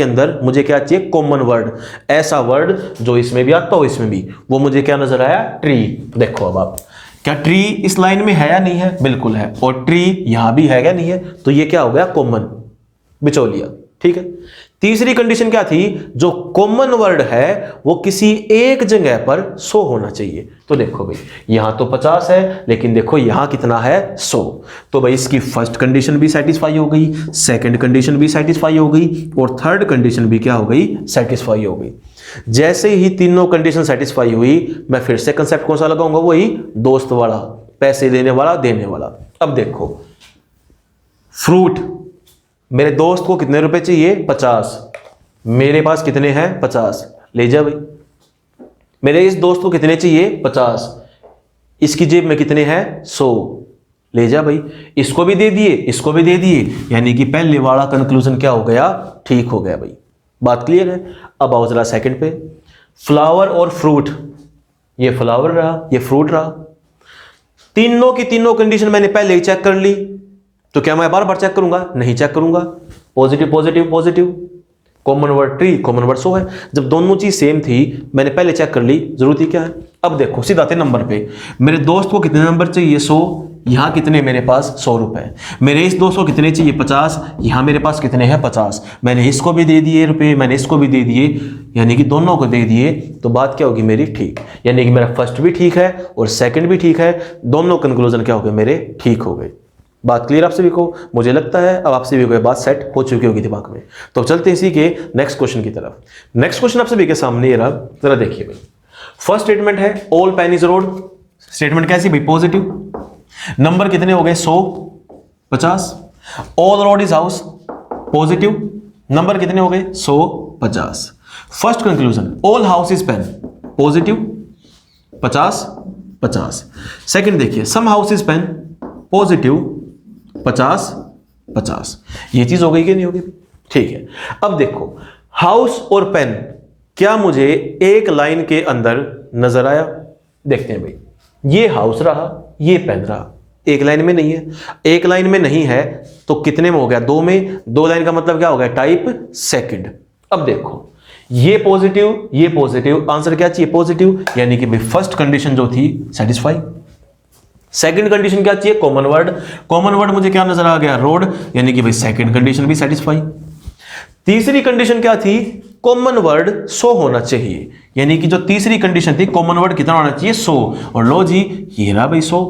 अंदर मुझे क्या चाहिए, कॉमन वर्ड, ऐसा वर्ड जो इसमें भी आता हो इसमें भी। वो मुझे क्या नजर आया, ट्री। देखो अब आप, क्या ट्री इस लाइन में है या नहीं है, बिल्कुल है, और ट्री यहां भी है या नहीं है, तो ये क्या हो गया, कॉमन, बिचौलिया। ठीक है, तीसरी कंडीशन क्या थी, जो कॉमन वर्ड है वो किसी एक जगह पर 100 होना चाहिए। तो देखो भाई यहां तो 50 है, लेकिन देखो यहां कितना है, 100। तो भाई इसकी फर्स्ट कंडीशन भी सेटिस्फाई हो गई, सेकंड कंडीशन भी सेटिस्फाई हो गई, और थर्ड कंडीशन भी क्या हो गई, सेटिस्फाई हो गई। जैसे ही तीनों कंडीशन सेटिस्फाई हुई, मैं फिर से कंसेप्ट कौन सा लगाऊंगा, वही दोस्त वाला, पैसे देने वाला, देने वाला। अब देखो फ्रूट, मेरे दोस्त को कितने रुपए चाहिए, 50, मेरे पास कितने हैं, 50, ले जा भाई। मेरे इस दोस्त को कितने चाहिए, 50, इसकी जेब में कितने हैं, 100, ले जा भाई। इसको भी दे दिए, इसको भी दे दिए, यानी कि पहले वाला कंक्लूजन क्या हो गया, ठीक हो गया भाई। बात क्लियर है। अब आओ जरा सेकंड पे, फ्लावर और फ्रूट, ये फ्लावर रहा, ये फ्रूट रहा, तीनों की तीनों कंडीशन मैंने पहले ही चेक कर ली, तो क्या मैं बार बार चेक करूंगा, नहीं चेक करूंगा। Positive positive positive, common word tree, common word 100 है। जब दोनों चीज सेम थी, मैंने पहले चेक कर ली, जरूरत ही क्या है। अब देखो सीधा आते नंबर पे, मेरे दोस्त को कितने नंबर चाहिए, 100, यहां कितने मेरे पास, 100 रुपए। मेरे इस दोस्त को कितने चाहिए, 50, यहां मेरे पास कितने हैं, 50, मैंने इसको भी दे दिए रुपए, मैंने इसको भी दे दिए, यानी कि दोनों को दे दिए। तो बात क्या होगी मेरी, ठीक, यानी कि मेरा फर्स्ट भी ठीक है और सेकंड भी ठीक है, दोनों कंक्लूजन क्या हो गए मेरे, ठीक हो गए। बात क्लियर आप सभी को, मुझे लगता है अब आप सभी को ये बात सेट हो चुकी होगी दिमाग में। तो चलते हैं इसी के नेक्स्ट क्वेश्चन की तरफ। नेक्स्ट क्वेश्चन आप सभी के सामने ये रहा, जरा देखिए भाई। फर्स्ट स्टेटमेंट है all pen is road, statement कैसी भाई, पॉजिटिव। नंबर कितने हो गए, 100, 50। All road is house, positive, number कितने हो गए, 100, 50। First conclusion all house is pen, positive, 50, 50। Second देखिए some house is pen, positive, 50, 50। ये चीज हो गई कि नहीं होगी, ठीक है। अब देखो हाउस और पेन क्या मुझे एक लाइन के अंदर नजर आया, देखते हैं भाई। ये हाउस रहा, ये पेन रहा, एक लाइन में नहीं है। एक लाइन में नहीं है तो कितने में हो गया, 2 में। 2 लाइन का मतलब क्या हो गया, टाइप सेकंड। अब देखो ये पॉजिटिव, आंसर क्या चाहिए, पॉजिटिव, यानी कि भाई फर्स्ट कंडीशन जो थी सेटिस्फाई। सेकंड कंडीशन क्या चाहिए, कॉमन वर्ड। कॉमन वर्ड मुझे क्या नजर आ गया, रोड, यानी कि भाई सेकंड कंडीशन भी सेटिस्फाई। तीसरी कंडीशन क्या थी, कॉमन वर्ड 100 होना चाहिए, यानी कि जो तीसरी कंडीशन थी कॉमन वर्ड कितना होना चाहिए, 100। और लो जी ये रहा भाई 100।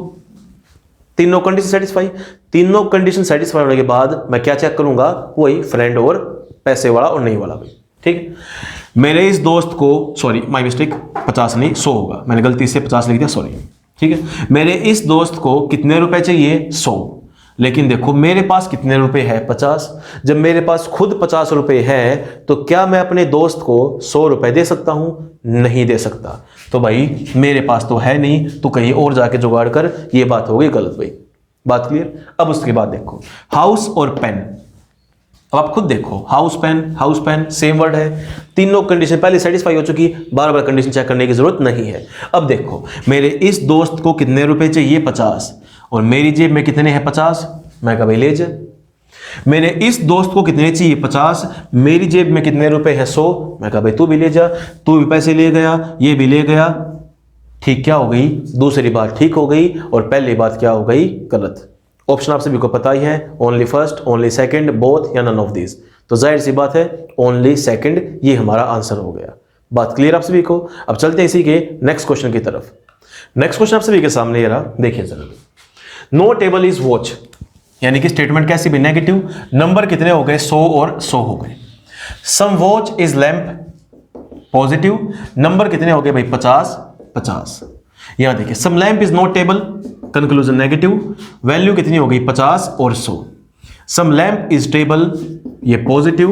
तीनों कंडीशन सेटिस्फाई। तीनों कंडीशन सेटिस्फाई होने के बाद मैं क्या चेक करूंगा, वही फ्रेंड और पैसे वाला और नहीं वाला भाई, ठीक है। मेरे इस दोस्त को, सॉरी माय मिस्टेक, 50 नहीं 100 होगा, मैंने गलती से 50 लिख दिया, सॉरी, ठीक है। मेरे इस दोस्त को कितने रुपए चाहिए, 100, लेकिन देखो मेरे पास कितने रुपए हैं, 50। जब मेरे पास खुद 50 रुपए हैं तो क्या मैं अपने दोस्त को 100 रुपए दे सकता हूं, नहीं दे सकता। तो भाई मेरे पास तो है नहीं, तो कहीं और जाके जुगाड़ कर, ये बात हो गई गलत भाई। बात क्लियर। अब उसके बाद देखो हाउस और पेन, अब आप खुद देखो, हाउस पेन सेम वर्ड है, तीनों कंडीशन पहले सेटिस्फाई हो चुकी, बार बार कंडीशन चेक करने की जरूरत नहीं है। अब देखो मेरे इस दोस्त को कितने रुपए चाहिए, 50, और मेरी जेब में कितने हैं, 50, मैं कहा भाई ले जा। मेरे इस दोस्त को कितने चाहिए, 50, मेरी जेब में कितने रुपए हैं, 100, मैं कहा भाई तू भी ले जा। तू भी पैसे ले गया, ये भी ले गया, ठीक क्या हो गई, दूसरी बात ठीक हो गई, और पहली बात क्या हो गई, गलत। ऑप्शन आप सभी को पता ही है, only first, only second, both या नन ऑफ दीज। तो जाहिर सी बात है ओनली सेकंड ये हमारा आंसर हो गया। बात क्लियर आप सभी को? अब चलते हैं इसी के नेक्स्ट क्वेश्चन की तरफ। नेक्स्ट क्वेश्चन आप सभी के सामने ये रहा, देखिए जरा। नो टेबल इज वॉच, यानी कि स्टेटमेंट कैसी भी नेगेटिव। नंबर कितने हो गए? 100 और 100 हो गए। Some watch is lamp, positive. Number कितने हो गए भाई? 50 50। यहां देखिए some lamp is not table, conclusion negative. Value कितनी हो गई? 50 और 100। सम लैंप इज टेबल, ये पॉजिटिव,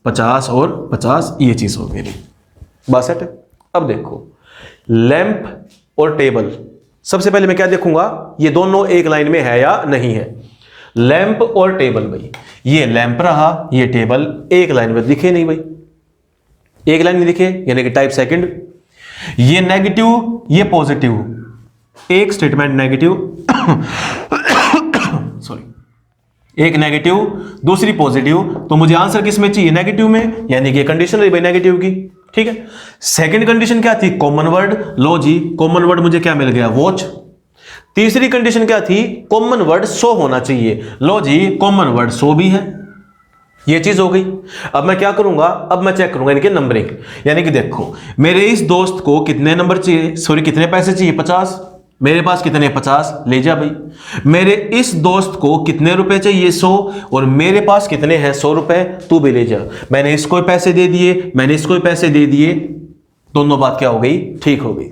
50 और 50, ये चीज हो गई। बात सेट है। अब देखो लैंप और टेबल, सबसे पहले मैं क्या देखूंगा, ये दोनों एक लाइन में है या नहीं है। लैंप और टेबल, भाई ये लैंप रहा, ये टेबल, एक लाइन में दिखे नहीं भाई, एक लाइन में दिखे, यानी कि टाइप सेकंड। ये नेगेटिव, ये पॉजिटिव, एक स्टेटमेंट नेगेटिव सॉरी, एक नेगेटिव दूसरी पॉजिटिव, तो मुझे आंसर किस में चाहिए? नेगेटिव में, यानी कि कंडीशन रही भाई नेगेटिव की। ठीक है, सेकंड कंडीशन क्या थी? Common word. लो जी, कॉमन वर्ड मुझे क्या मिल गया? वॉच। तीसरी कंडीशन क्या थी? कॉमन वर्ड 100 होना चाहिए। लो जी, कॉमन वर्ड 100 भी है, ये चीज हो गई। अब मैं क्या करूंगा? अब मैं चेक करूंगा इनके नंबरिंग, यानी कि देखो मेरे इस दोस्त को कितने नंबर चाहिए, सॉरी कितने पैसे चाहिए? 50। मेरे पास कितने? 50, ले जा भाई। मेरे इस दोस्त को कितने रुपए चाहिए? 100, और मेरे पास कितने हैं? 100 रुपए, तू भी ले जा। मैंने इसको पैसे दे दिए, मैंने इसको पैसे दे दिए, दोनों बात क्या हो गई? ठीक हो गई।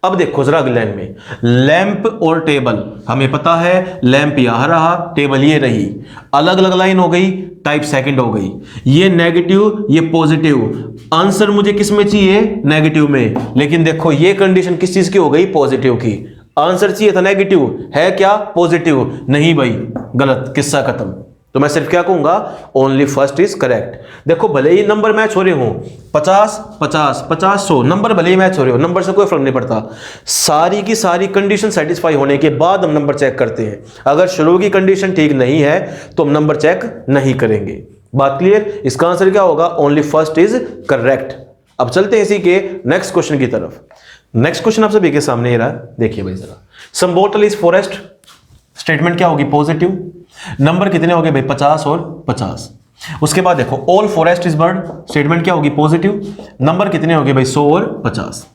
अब देखो जरा अगली लाइन में, लैंप और टेबल, हमें पता है लैंप यहां रहा, टेबल ये रही, अलग अलग लाइन हो गई, टाइप सेकंड हो गई। ये नेगेटिव, ये पॉजिटिव, आंसर मुझे किस में चाहिए? नेगेटिव में। लेकिन देखो ये कंडीशन किस चीज की हो गई? पॉजिटिव की। आंसर चाहिए था नेगेटिव, है क्या? पॉजिटिव। नहीं भाई, गलत, किस्सा खत्म। तो मैं सिर्फ क्या कहूंगा? Only first is correct. देखो भले ही नंबर मैच हो रहे हो, 50 50 50 100, नंबर भले ही मैच हो रहे हो, नंबर से कोई फर्क नहीं पड़ता। सारी की सारी कंडीशन सेटिस्फाई होने के बाद हम नंबर चेक करते हैं। अगर शुरू की कंडीशन ठीक नहीं है तो हम नंबर चेक नहीं करेंगे। बात क्लियर? इसका आंसर क्या होगा? Only first is correct. अब चलते हैं इसी के नेक्स्ट क्वेश्चन की तरफ। नेक्स्ट क्वेश्चन आप सभी के सामने रहा, देखिए भाई जरा। सम बोटल इज फॉरेस्ट, स्टेटमेंट क्या होगी? पॉजिटिव। नंबर कितने हो गए भाई? 50 और 50। उसके बाद देखो all forest is bird, statement क्या होगी? पॉजिटिव। नंबर कितने हो गए भाई? 100 और 50।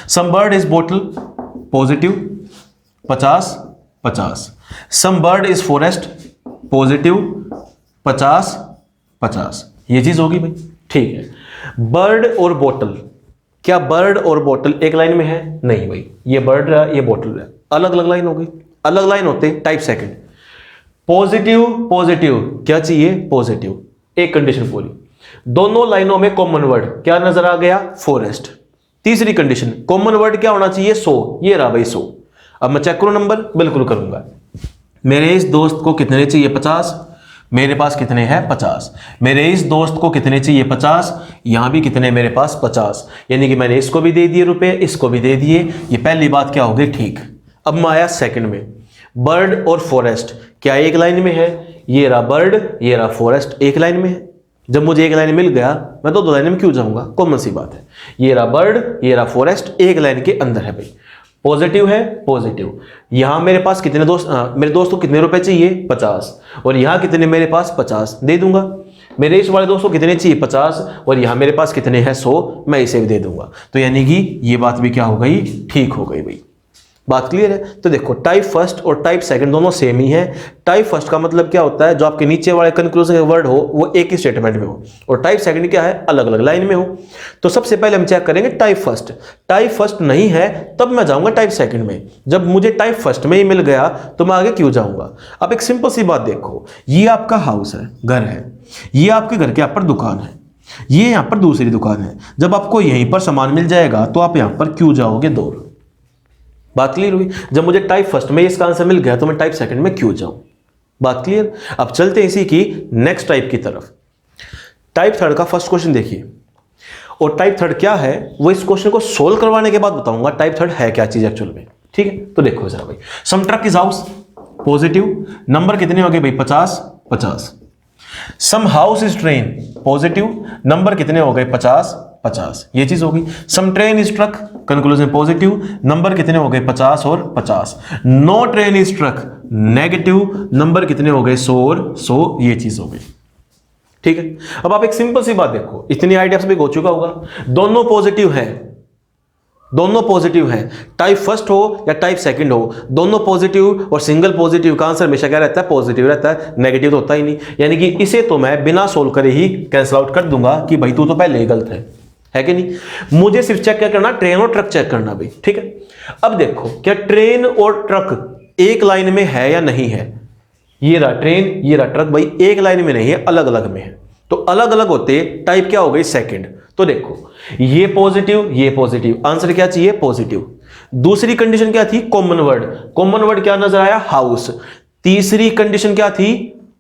Some bird is bottle, positive, 50 50। Some bird is forest, positive, 50 50, ये चीज होगी भाई। ठीक है, बर्ड और बोटल, क्या बर्ड और बोतल एक लाइन में है? नहीं भाई, ये बर्ड रहा, ये बोतल रहा, अलग अलग लाइन हो गई। अलग लाइन होते टाइप सेकंड। पॉजिटिव पॉजिटिव, क्या चाहिए? पॉजिटिव, एक कंडीशन पूरी। दोनों लाइनों में कॉमन वर्ड क्या नजर आ गया? फॉरेस्ट। तीसरी कंडीशन कॉमन वर्ड क्या होना चाहिए? 100, ये रहा भाई 100। अब मैं चेक करूं नंबर, बिल्कुल करूंगा। मेरे इस दोस्त को कितने चाहिए? 50। मेरे पास कितने हैं? 50। मेरे इस दोस्त को कितने चाहिए? 50। यहां भी कितने मेरे पास? 50। यानी कि मैंने इसको भी दे दिए रुपए, इसको भी दे दिए। ये पहली बात क्या हो गई? ठीक। अब मैं आया सेकंड में, बर्ड और फॉरेस्ट क्या एक लाइन में है? ये रहा बर्ड, ये रहा फॉरेस्ट, एक लाइन में है। जब मुझे एक लाइन मिल गया, मैं तो दो लाइन में क्यों जाऊंगा? कॉमन सी बात है। ये रहा बर्ड, ये रहा फॉरेस्ट, एक लाइन के अंदर है भाई। पॉजिटिव है, पॉजिटिव। यहां मेरे पास कितने दोस्त, मेरे दोस्त को कितने रुपए चाहिए? 50। और यहां कितने मेरे पास? 50, दे दूंगा। मेरे इस वाले दोस्त को कितने चाहिए? 50। और यहां मेरे पास कितने हैं? 100, मैं इसे भी दे दूंगा। तो यानी कि ये बात भी क्या हो गई? ठीक हो गई भाई। बात क्लियर है? तो देखो टाइप फर्स्ट और टाइप सेकंड दोनों सेम ही है। टाइप फर्स्ट का मतलब क्या होता है? जो आपके नीचे वाले कंक्लूजन वर्ड हो वो एक ही स्टेटमेंट में हो, और टाइप सेकंड क्या है? अलग अलग लाइन में हो। तो सबसे पहले हम चेक करेंगे टाइप फर्स्ट। टाइप फर्स्ट नहीं है तब मैं जाऊंगा टाइप सेकंड में। जब मुझे टाइप फर्स्ट में ही मिल गया तो मैं आगे क्यों जाऊंगा? अब एक सिंपल सी बात देखो, ये आपका हाउस है, घर है, ये आपके घर के यहाँ पर दुकान है, ये यहाँ पर दूसरी दुकान है। जब आपको यहीं पर सामान मिल जाएगा तो आप यहाँ पर क्यों जाओगे? दूर। बात क्लियर हुई? जब मुझे टाइप फर्स्ट में इसका आंसर मिल गया तो मैं टाइप सेकंड में क्यों जाऊं? बात क्लियर? अब चलते हैं इसी की नेक्स्ट टाइप की तरफ। टाइप थर्ड का फर्स्ट क्वेश्चन देखिए, और टाइप थर्ड क्या है वो इस क्वेश्चन को सोल्व करवाने के बाद बताऊंगा टाइप थर्ड है क्या चीज एक्चुअल में। ठीक है, तो देखो जरा भाई। Some truck is house, positive. Number कितने हो गए भाई? 50 50। Some house is train, positive. Number कितने हो गए? 50 50, ये चीज होगी। Some train is truck, conclusion positive. Number कितने हो गए? 50 और 50। No train is truck, negative. Number कितने हो गए? 100 और 100, ये चीज हो गई। ठीक है। अब आप एक सिंपल सी बात देखो, इतनी आइडिया से भी हो चुका होगा, दोनों पॉजिटिव हैं, दोनों पॉजिटिव हैं, टाइप फर्स्ट हो या टाइप सेकंड हो, दोनों पॉजिटिव, और सिंगल पॉजिटिव का आंसर हमेशा क्या रहता है? पॉजिटिव रहता है, नेगेटिव तो होता ही नहीं। यानी कि इसे तो मैं बिना सोल्व करे ही कैंसिल आउट कर दूंगा कि भाई तू तो पहले ही गलत है कि नहीं। मुझे सिर्फ चेक क्या करना? ट्रेन और ट्रक चेक करना भाई, ठीक है। अब देखो क्या ट्रेन और ट्रक एक लाइन में है या नहीं है? ये रहा ट्रेन, ये रहा ट्रक, भाई एक लाइन में नहीं है, अलग अलग में है। तो अलग अलग होते टाइप क्या हो गई? सेकंड। तो देखो ये पॉजिटिव, आंसर क्या चाहिए? पॉजिटिव। दूसरी कंडीशन क्या थी? Common word. कॉमन वर्ड क्या नजर आया? हाउस। तीसरी कंडीशन क्या थी?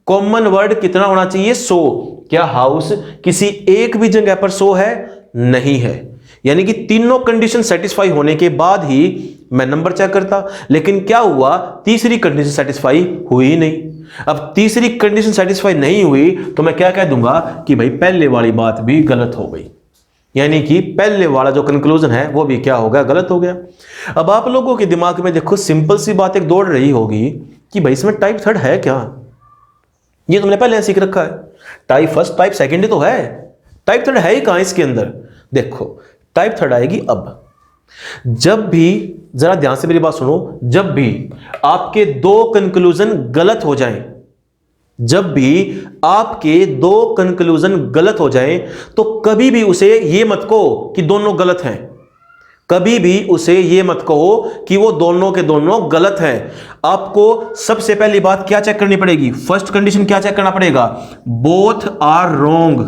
कॉमन वर्ड कितना होना चाहिए? 100। क्या हाउस किसी एक भी जगह पर 100 है? नहीं है। यानी कि तीनों कंडीशन सेटिस्फाई होने के बाद ही मैं नंबर चेक करता, लेकिन क्या हुआ? तीसरी कंडीशन सेटिस्फाई हुई नहीं। अब तीसरी कंडीशन सेटिस्फाई नहीं हुई तो मैं क्या कह दूंगा कि भाई पहले वाली बात भी गलत हो गई, यानी कि पहले वाला जो कंक्लूजन है वो भी क्या हो गया? गलत हो गया। अब आप लोगों के दिमाग में देखो सिंपल सी बात एक दौड़ रही होगी कि भाई इसमें टाइप थर्ड है क्या? ये तुमने पहले सीख रखा है, टाइप फर्स्ट टाइप सेकंड तो है, टाइप थर्ड है ही कहां इसके अंदर? देखो टाइप थर्ड आएगी अब जब भी, जरा ध्यान से मेरी बात सुनो, जब भी आपके दो कंक्लूजन गलत हो जाएं, जब भी आपके दो कंक्लूजन गलत हो जाएं तो कभी भी उसे ये मत कहो कि दोनों गलत हैं, कभी भी उसे ये मत कहो कि वो दोनों के दोनों गलत हैं। आपको सबसे पहली बात क्या चेक करनी पड़ेगी? फर्स्ट कंडीशन क्या चेक करना पड़ेगा? Both are wrong,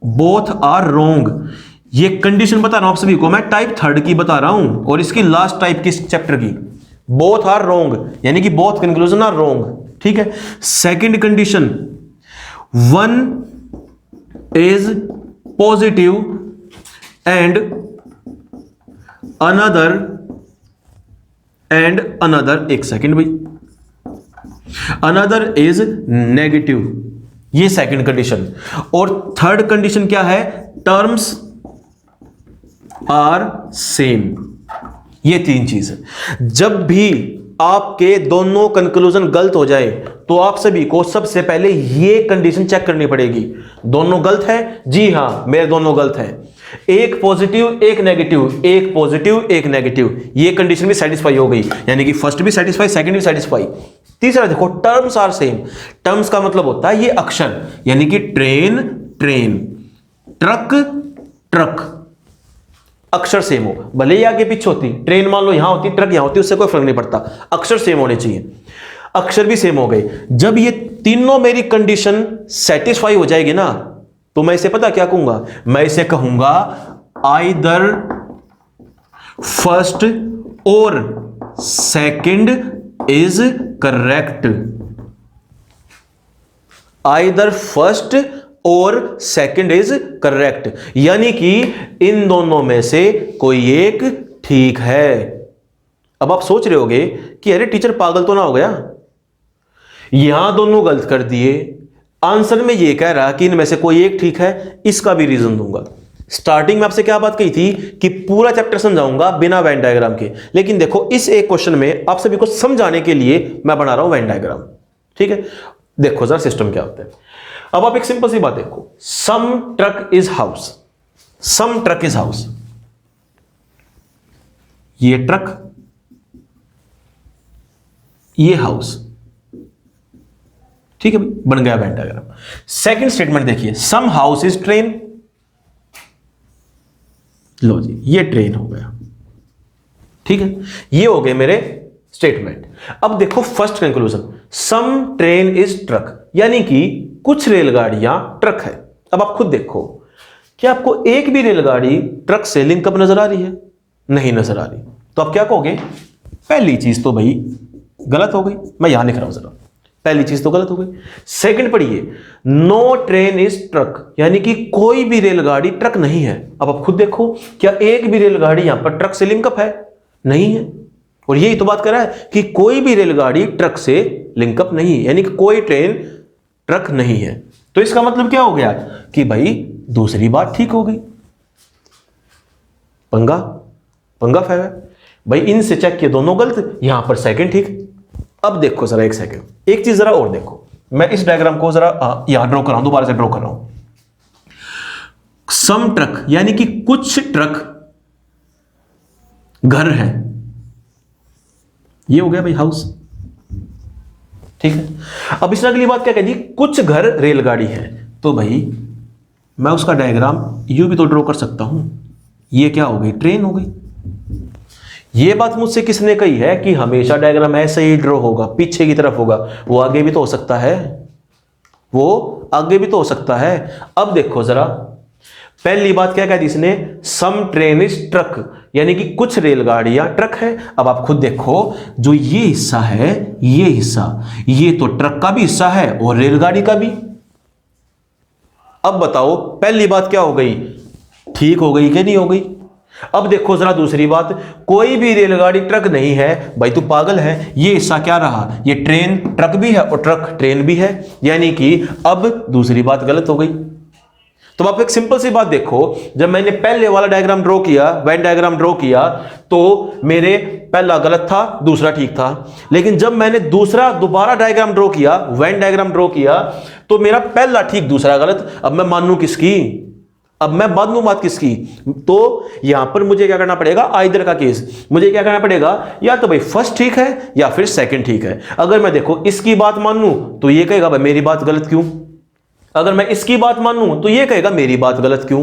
both are wrong. ये कंडीशन बता रहा हूं आप सभी को, मैं टाइप थर्ड की बता रहा हूं और इसकी लास्ट टाइप की चैप्टर की। बोथ आर रॉन्ग यानी कि बोथ कंक्लूजन आर रॉन्ग, ठीक है। Second condition, one is positive and another एक सेकंड भाई, अनदर इज नेगेटिव, ये सेकंड कंडीशन। और थर्ड कंडीशन क्या है? Terms are same. ये तीन चीज है। जब भी आपके दोनों कंक्लूजन गलत हो जाए तो आप सभी को सबसे पहले ये कंडीशन चेक करनी पड़ेगी, दोनों गलत है? जी हां मेरे दोनों गलत है, एक पॉजिटिव एक नेगेटिव, एक पॉजिटिव एक नेगेटिव, ये कंडीशन भी सेटिस्फाई हो गई, यानी कि फर्स्ट भी सेटिस्फाई, सेकंड भी सेटिस्फाई। तीसरा देखो, टर्म्स आर सेम। टर्म्स का मतलब होता है ये अक्षर, यानी कि ट्रेन ट्रेन, ट्रक ट्रक, अक्षर सेम हो, भले ही आगे पीछे होती, ट्रेन मान लो यहां होती, ट्रक यहां होती, उससे कोई फर्क नहीं पड़ता, अक्षर सेम होने चाहिए। अक्षर भी सेम हो गए। जब ये तीनों मेरी कंडीशन सेटिस्फाई हो जाएगी ना तो मैं इसे पता क्या कहूंगा? मैं इसे कहूंगा आइदर फर्स्ट और second is correct, either first और सेकंड इज करेक्ट, यानी कि इन दोनों में से कोई एक ठीक है। अब आप सोच रहे होगे कि अरे टीचर पागल तो ना हो गया, यहां दोनों गलत कर दिए, आंसर में ये कह रहा कि इनमें से कोई एक ठीक है। इसका भी रीजन दूंगा। स्टार्टिंग में आपसे क्या बात कही थी कि पूरा चैप्टर समझाऊंगा बिना वेन डायग्राम के, लेकिन देखो इस एक क्वेश्चन में आप सभी को समझाने के लिए मैं बना रहा हूं वेन डायग्राम, ठीक है। देखो जरा सिस्टम क्या होता है। अब आप एक सिंपल सी बात देखो, some truck is house, some truck is house, ये ट्रक ये हाउस, ठीक है भाई, बन गया वेन डायग्राम। सेकंड स्टेटमेंट देखिए, सम हाउस इज ट्रेन, लो जी ये ट्रेन हो गया, ठीक है, ये हो गए मेरे स्टेटमेंट। अब देखो first conclusion, some train is truck, यानी कि कुछ रेलगाड़ियां ट्रक है। अब आप खुद देखो, क्या आपको एक भी रेलगाड़ी ट्रक से लिंकअप नजर आ रही है? नहीं नजर आ रही। तो आप क्या कहोगे? पहली चीज तो भाई गलत हो गई, मैं यहां लिख रहा हूं जरा, पहली चीज तो गलत हो गई। सेकंड पढ़िए, नो ट्रेन इज ट्रक, यानी कि कोई भी रेलगाड़ी ट्रक नहीं है। अब आप खुद देखो, क्या एक भी रेलगाड़ी यहां पर ट्रक से लिंकअप है? नहीं है। और यही तो बात कर रहा है कि कोई भी रेलगाड़ी ट्रक से लिंकअप नहीं है, यानी कि कोई ट्रेन ट्रक नहीं है। तो इसका मतलब क्या हो गया कि भाई दूसरी बात ठीक हो गई। पंगा पंगा फैला भाई, इनसे चेक किए दोनों गलत, यहां पर सेकंड ठीक। अब देखो जरा एक सेकंड, एक चीज जरा और देखो, मैं इस डायग्राम को जरा यहां ड्रॉ कर रहा हूं, दोबारा से ड्रॉ कर रहा हूं। सम ट्रक यानी कि कुछ ट्रक घर है, ये हो गया भाई हाउस, ठीक है। अब इसने अगली बात क्या कह दी, कुछ घर रेलगाड़ी है, तो भाई मैं उसका डायग्राम यूं भी तो ड्रॉ कर सकता हूं, ये क्या हो गई, ट्रेन हो गई। ये बात मुझसे किसने कही है कि हमेशा डायग्राम ऐसे ही ड्रॉ होगा, पीछे की तरफ होगा? वो आगे भी तो हो सकता है, वो आगे भी तो हो सकता है। अब देखो जरा, पहली बात क्या कहती इसने, सम ट्रेन इज ट्रक, यानी कि कुछ रेलगाड़ियां ट्रक है। अब आप खुद देखो, जो ये हिस्सा है, ये हिस्सा, ये तो ट्रक का भी हिस्सा है और रेलगाड़ी का भी। अब बताओ पहली बात क्या हो गई, ठीक हो गई कि नहीं हो गई? अब देखो जरा दूसरी बात, कोई भी रेलगाड़ी ट्रक नहीं है, भाई तू पागल है। ये हिस्सा क्या रहा, ये ट्रेन ट्रक भी है और ट्रक ट्रेन भी है, यानी कि अब दूसरी बात गलत हो गई। तो आप एक सिंपल सी बात देखो, जब मैंने पहले वाला डायग्राम ड्रॉ किया, वेन डायग्राम ड्रॉ किया, तो मेरे पहला गलत था, दूसरा ठीक था। लेकिन जब मैंने दूसरा दोबारा डायग्राम ड्रॉ किया, वेन डायग्राम ड्रॉ किया, तो मेरा पहला ठीक दूसरा गलत। अब मैं मानूं किसकी, अब मैं मानूं बात किसकी? तो यहां पर मुझे क्या करना पड़ेगा, आइदर का केस, मुझे क्या करना पड़ेगा, या तो भाई फर्स्ट ठीक है या फिर सेकंड ठीक है। अगर मैं देखो इसकी बात मानूं तो ये कहेगा भाई मेरी बात गलत क्यों, अगर मैं इसकी बात मानूं तो ये कहेगा मेरी बात गलत क्यों।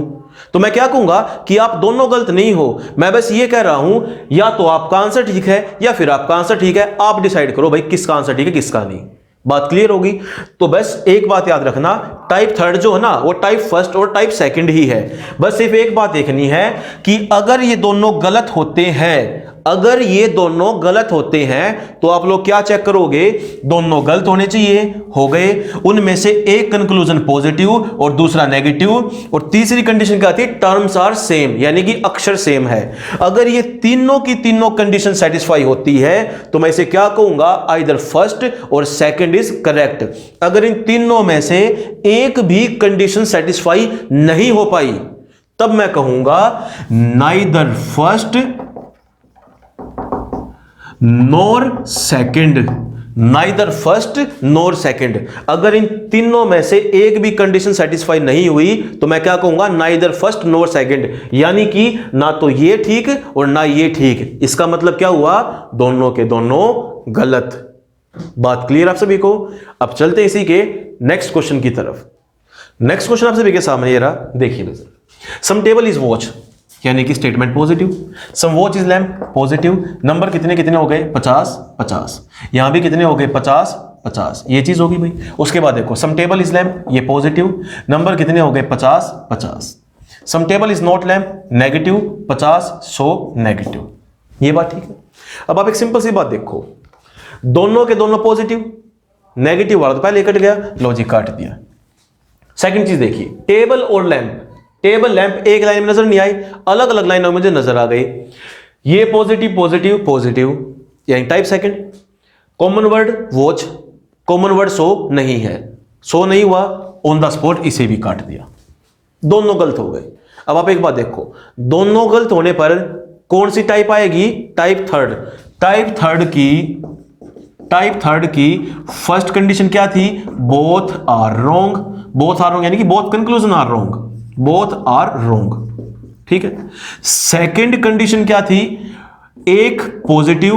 तो मैं क्या कहूंगा कि आप दोनों गलत नहीं हो, मैं बस ये कह रहा हूं या तो आपका आंसर ठीक है या फिर आपका आंसर ठीक है, आप डिसाइड करो भाई किसका आंसर ठीक है किसका नहीं। बात क्लियर होगी? तो बस एक बात याद रखना, टाइप थर्ड जो है ना वो टाइप फर्स्ट और टाइप सेकंड ही है। बस सिर्फ एक बात देखनी है कि अगर ये दोनों गलत होते हैं, अगर ये दोनों गलत होते हैं तो आप लोग क्या चेक करोगे, दोनों गलत होने चाहिए, हो गए, उनमें से एक कंक्लूजन पॉजिटिव और दूसरा नेगेटिव, और तीसरी कंडीशन क्या आती है, टर्म्स आर सेम, यानी कि अक्षर सेम है। अगर ये तीनों की तीनों कंडीशन सेटिस्फाई होती है तो मैं इसे क्या कहूंगा, आइदर फर्स्ट और सेकंड इज करेक्ट। अगर इन तीनों में से एक भी कंडीशन सेटिस्फाई नहीं हो पाई तब मैं कहूंगा नाइदर फर्स्ट नोर सेकंड, नाइदर फर्स्ट नोर सेकंड। अगर इन तीनों में से एक भी कंडीशन सेटिस्फाई नहीं हुई तो मैं क्या कहूंगा, नाइदर फर्स्ट नोर सेकंड, यानी कि ना तो ये ठीक और ना ये ठीक। इसका मतलब क्या हुआ, दोनों के दोनों गलत। बात क्लियर आप सभी को? अब चलते हैं इसी के नेक्स्ट क्वेश्चन की तरफ। नेक्स्ट क्वेश्चन आप सभी के सामने ये रहा, देखिए। सम टेबल इज वॉच, यानी कि statement positive, some watch is lamp positive, number कितने कितने हो गए, 50 50, यहां भी कितने हो गए, 50 50, ये चीज होगी भाई। उसके बाद देखो सम टेबल इज लैम्प, ये पॉजिटिव, नंबर कितने हो गए, 50 50, some table is not lamp negative, 50 100 negative, ये बात ठीक है। अब आप एक सिंपल सी बात देखो, दोनों के दोनों पॉजिटिव, नेगेटिव वाला तो पहले कट गया, लॉजिक काट दिया। सेकंड चीज देखिए, टेबल और लैंप, टेबल लैंप एक लाइन में नजर नहीं आई, अलग अलग लाइनों में मुझे नजर आ गई। ये पॉजिटिव पॉजिटिव पॉजिटिव, यानी type second. Common word watch, common word so नहीं है, सो नहीं हुआ, ऑन द स्पॉट इसे भी काट दिया, दोनों गलत हो गए। अब आप एक बात देखो, दोनों गलत होने पर कौन सी टाइप आएगी, टाइप थर्ड। टाइप थर्ड की फर्स्ट कंडीशन क्या थी, both are wrong, both are wrong यानी कि both conclusion are wrong, both are wrong, ठीक है। सेकंड कंडीशन क्या थी, एक पॉजिटिव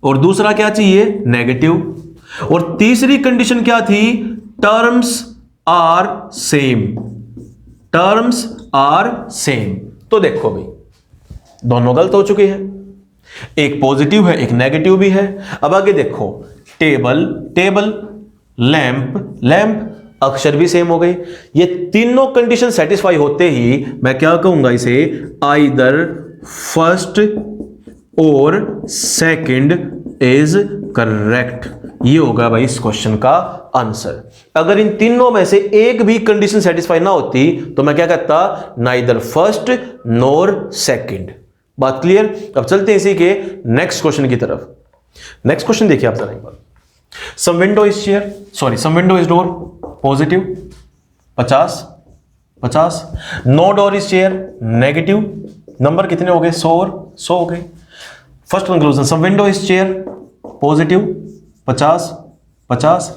और दूसरा क्या चाहिए, नेगेटिव। और तीसरी कंडीशन क्या थी, terms are same, terms are same. तो देखो भाई दोनों गलत हो चुके हैं, एक पॉजिटिव है एक नेगेटिव भी है। अब आगे देखो, टेबल टेबल, लैंप लैंप, अक्षर भी सेम हो गए। ये तीनों कंडीशन सेटिस्फाई होते ही मैं क्या कहूंगा इसे, आइदर फर्स्ट और सेकंड इज करेक्ट। ये होगा भाई इस क्वेश्चन का आंसर। अगर इन तीनों में से एक भी कंडीशन सेटिस्फाई ना होती तो मैं क्या कहता, नाइदर फर्स्ट नोर सेकंड। बात क्लियर? अब चलते हैं इसी के नेक्स्ट क्वेश्चन की तरफ। नेक्स्ट क्वेश्चन देखिए आप जरा एक बार, some window is chair, sorry some window is door, positive 50 50, no door is chair negative, number कितने हो गए, 100 100 हो गए। First conclusion, some window is chair positive 50 50,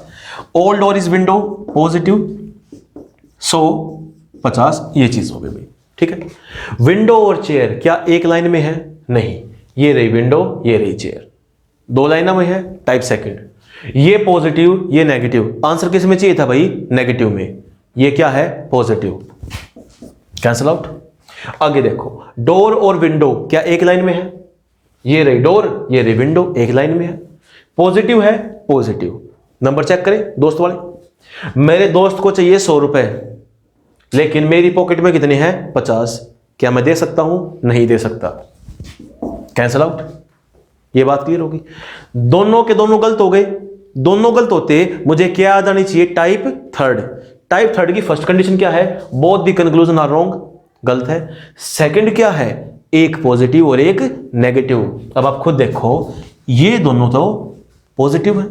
all door is window positive, so 50 ये चीज हो गई भाई, ठीक है। विंडो और चेयर क्या एक लाइन में है? नहीं, ये रही विंडो, ये रही चेयर, दो लाइनों में है, टाइप सेकंड। ये पॉजिटिव, ये नेगेटिव, आंसर किस में चाहिए था भाई? नेगेटिव में। ये क्या है? Positive, cancel out. आगे देखो, डोर और विंडो क्या एक लाइन में है? ये रही डोर, ये रही विंडो, एक लाइन में है, पॉजिटिव है, पॉजिटिव। नंबर चेक करें दोस्त वाले। मेरे दोस्त को चाहिए 100 रुपए, लेकिन मेरी पॉकेट में कितने हैं? 50। क्या मैं दे सकता हूं? नहीं दे सकता, कैंसल आउट। ये बात क्लियर होगी। दोनों के दोनों गलत हो गए। दोनों गलत होते मुझे क्या याद आनी चाहिए? Type third. टाइप थर्ड की फर्स्ट कंडीशन क्या है? Both the conclusion are wrong, गलत है। सेकंड क्या है? एक पॉजिटिव और एक नेगेटिव। अब आप खुद देखो, ये दोनों तो पॉजिटिव है,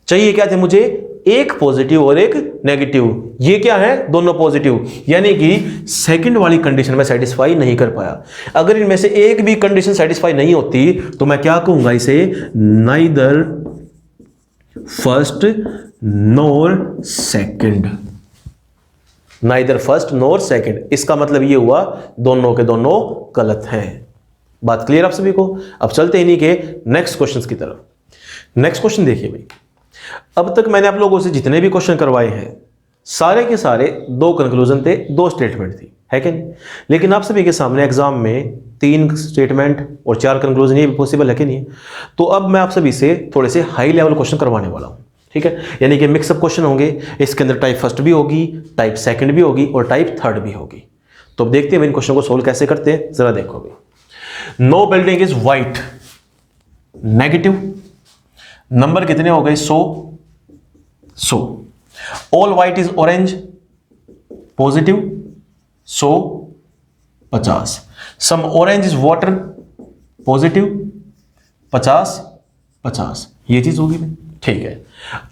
चाहिए क्या थे मुझे? एक पॉजिटिव और एक नेगेटिव। ये क्या है? दोनों पॉजिटिव, यानी कि सेकंड वाली कंडीशन में सेटिस्फाई नहीं कर पाया। अगर इनमें से एक भी कंडीशन सेटिस्फाई नहीं होती तो मैं क्या कहूंगा इसे? नाइदर फर्स्ट नोर सेकंड। नाइदर फर्स्ट नोर सेकंड, इसका मतलब ये हुआ दोनों के दोनों गलत हैं। बात क्लियर आप सभी को? अब चलते इन्हीं के नेक्स्ट क्वेश्चन की तरफ। नेक्स्ट क्वेश्चन देखिए भाई, अब तक मैंने आप लोगों से जितने भी क्वेश्चन करवाए हैं सारे के सारे दो कंक्लूजन थे, दो स्टेटमेंट थी, है कि नहीं? लेकिन आप सभी के सामने एग्जाम में 3 स्टेटमेंट और 4 कंक्लूजन, ये भी पॉसिबल है कि नहीं? तो अब मैं आप सभी से थोड़े से हाई लेवल क्वेश्चन करवाने वाला हूं, ठीक है? यानी कि मिक्सअप क्वेश्चन होंगे। इसके अंदर टाइप फर्स्ट भी होगी, टाइप सेकंड भी होगी और टाइप थर्ड भी होगी। तो अब देखते हैं इन क्वेश्चन को सोल्व कैसे करते हैं, जरा देखो भाई। No building is white, negative. Number कितने हो गए? 100। All white is orange, positive, 50। Some orange is water, positive, 50। ये चीज होगी, ठीक है।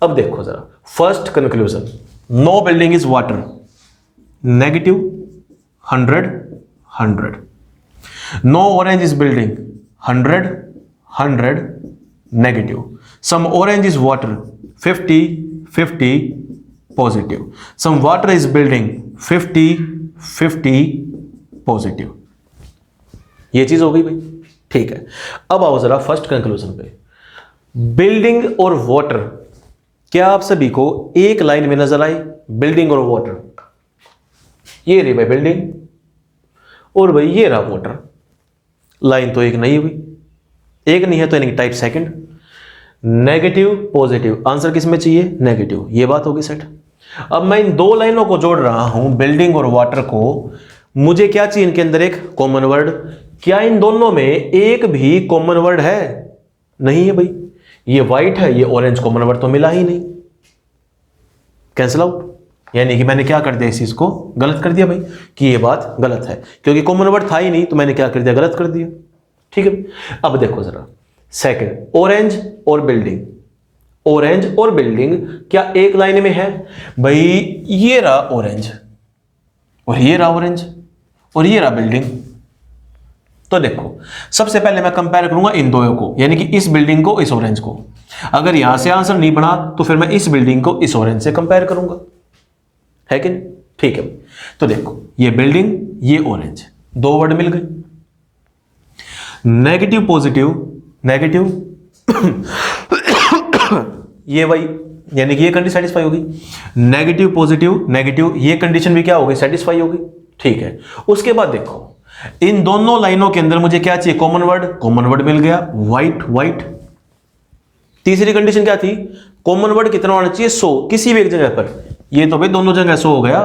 अब देखो जरा first conclusion, no building is water, negative, 100। No orange is building, 100, negative. Some orange is water, 50, positive. Some water is building, 50, positive. ये चीज हो गई भाई, ठीक है। अब आओ जरा फर्स्ट कंक्लूजन पे। बिल्डिंग और वाटर क्या आप सभी को एक लाइन में नजर आई? बिल्डिंग और वाटर, ये रही भाई बिल्डिंग और भाई ये रहा वाटर। लाइन तो एक नहीं हुई, एक नहीं है तो यानी type second. Negative positive, answer किस में चाहिए? नेगेटिव। ये बात होगी सेट। अब मैं इन दो लाइनों को जोड़ रहा हूं, बिल्डिंग और वाटर को। मुझे क्या चाहिए? इनके अंदर एक कॉमन वर्ड। क्या इन दोनों में एक भी कॉमन वर्ड है? नहीं है भाई। ये व्हाइट है, ये ऑरेंज, कॉमन वर्ड तो मिला ही नहीं, कैंसिल आउट। यानी कि मैंने क्या कर दिया? इस चीज को गलत कर दिया भाई, कि ये बात गलत है, क्योंकि कॉमन वर्ड था ही नहीं, तो मैंने क्या कर दिया? गलत कर दिया, ठीक है। अब देखो जरा सेकंड, ऑरेंज और बिल्डिंग। ऑरेंज और बिल्डिंग क्या एक लाइन में है? भाई ये रहा ऑरेंज और ये रहा ऑरेंज और ये रहा बिल्डिंग। तो देखो सबसे पहले मैं कंपेयर करूंगा इन दोनों को, यानी कि इस बिल्डिंग को इस ऑरेंज को। अगर यहां से आंसर नहीं बना तो फिर मैं इस बिल्डिंग को इस ऑरेंज से कंपेयर करूंगा, है कि नहीं? ठीक है। तो देखो ये बिल्डिंग, ये ऑरेंज, दो वर्ड मिल गए। नेगेटिव पॉजिटिव, नेगेटिव ये वही, यानी कि ये कंडीशन सेटिस्फाई होगी। नेगेटिव पॉजिटिव नेगेटिव, ये कंडीशन भी क्या होगी? सेटिस्फाई होगी, ठीक है। उसके बाद देखो इन दोनों लाइनों के अंदर मुझे क्या चाहिए? Common word. कॉमन वर्ड मिल गया, व्हाइट व्हाइट। तीसरी कंडीशन क्या थी? कॉमन वर्ड कितना होना चाहिए? 100, किसी भी एक जगह पर। ये तो भाई दोनों जगह 100 हो गया,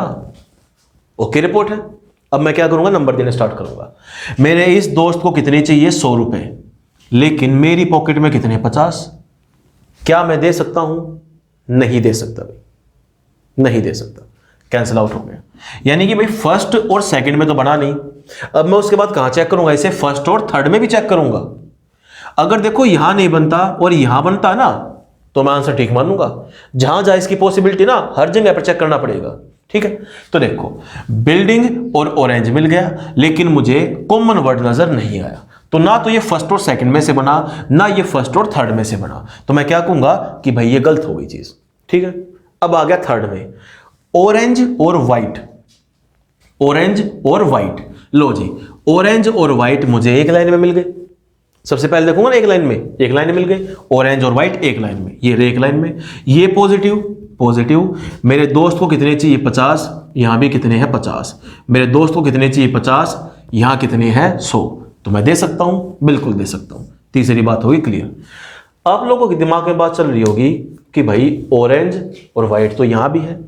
ओके रिपोर्ट है। अब मैं क्या करूंगा? नंबर देने स्टार्ट करूंगा। मेरे इस दोस्त को कितने चाहिए? 100 रुपए, लेकिन मेरी पॉकेट में कितने? 50। क्या मैं दे सकता हूं? नहीं दे सकता भाई, नहीं दे सकता, कैंसिल आउट हो गया। यानी कि भाई फर्स्ट और सेकंड में तो बना नहीं। अब मैं उसके बाद कहां चेक करूंगा? इसे फर्स्ट और थर्ड में भी चेक करूंगा। अगर देखो यहां नहीं बनता और यहां बनता ना तो मैं आंसर ठीक मानूंगा। जहां जहां इसकी पॉसिबिलिटी ना, हर जगह पर चेक करना पड़ेगा, ठीक है। तो देखो बिल्डिंग और ऑरेंज मिल गया, लेकिन मुझे कॉमन वर्ड नजर नहीं आया। तो ना तो ये फर्स्ट और सेकंड में से बना, ना ये फर्स्ट और थर्ड में से बना। तो मैं क्या कहूंगा कि भाई ये गलत हो गई चीज, ठीक है। अब आ गया थर्ड में, ऑरेंज और व्हाइट। ऑरेंज और व्हाइट, लो जी, ऑरेंज और व्हाइट मुझे एक लाइन में मिल गए। सबसे पहले देखूंगा ना, एक लाइन में मिल गए। ऑरेंज और व्हाइट एक लाइन में, ये एक लाइन में, ये पॉजिटिव पॉजिटिव। मेरे दोस्त को कितने चाहिए 50, यहां भी कितने हैं 50। मेरे दोस्त को कितने चाहिए 50, यहां कितने हैं 100। तो मैं दे सकता हूं, बिल्कुल दे सकता हूं। तीसरी बात होगी क्लियर। आप लोगों के दिमाग में बात चल रही होगी कि भाई ऑरेंज और व्हाइट तो यहां भी है,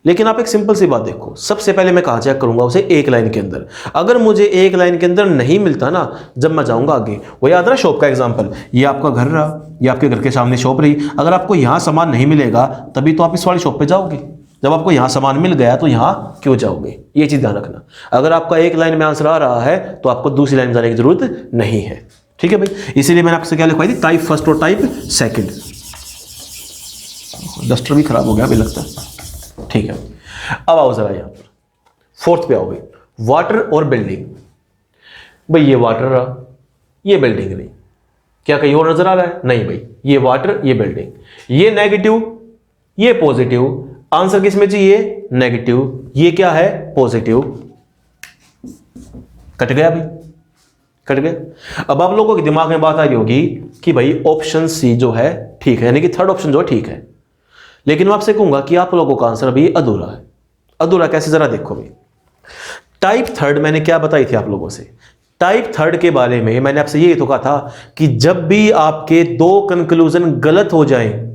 लेकिन आप एक सिंपल सी बात देखो। सबसे पहले मैं कहां चेक करूंगा उसे, एक लाइन के अंदर। अगर मुझे एक लाइन के अंदर नहीं मिलता ना, जब मैं जाऊंगा आगे, वो याद रहा शॉप का एग्जांपल, ये आपका घर रहा, ये आपके घर के सामने शॉप रही। अगर आपको यहां सामान नहीं मिलेगा तभी तो आप इस वाली शॉप पे जाओगे। जब आपको यहां सामान मिल गया तो यहां क्यों जाओगे, ये चीज ध्यान रखना। अगर आपका एक लाइन में आंसर आ रहा है तो आपको दूसरी लाइन में जाने की जरूरत नहीं है, ठीक है भाई। इसीलिए मैंने आपसे क्या लिखवाई थी, टाइप फर्स्ट और टाइप सेकंड। डस्टर भी खराब हो गया अभी लगता है, ठीक है। अब आओ जरा यहां पर फोर्थ पे आओ भाई, वाटर और बिल्डिंग। भाई ये वाटर रहा, ये बिल्डिंग रही, क्या कहीं और नजर आ रहा है? नहीं भाई, ये वाटर ये बिल्डिंग, ये नेगेटिव ये पॉजिटिव। आंसर किस में चाहिए? नेगेटिव। ये क्या है? पॉजिटिव। कट गया भाई, कट गया। अब आप लोगों के दिमाग में बात आ रही होगी कि भाई ऑप्शन सी जो है ठीक है, यानी कि थर्ड ऑप्शन जो है ठीक है। लेकिन मैं आपसे कहूंगा कि आप लोगों का आंसर अभी अधूरा है। अधूरा कैसे, जरा देखो भाई। टाइप थर्ड मैंने क्या बताई थी आप लोगों से? टाइप थर्ड के बारे में मैंने आपसे ये तो कहा था कि जब भी आपके दो कंक्लूजन गलत हो जाएं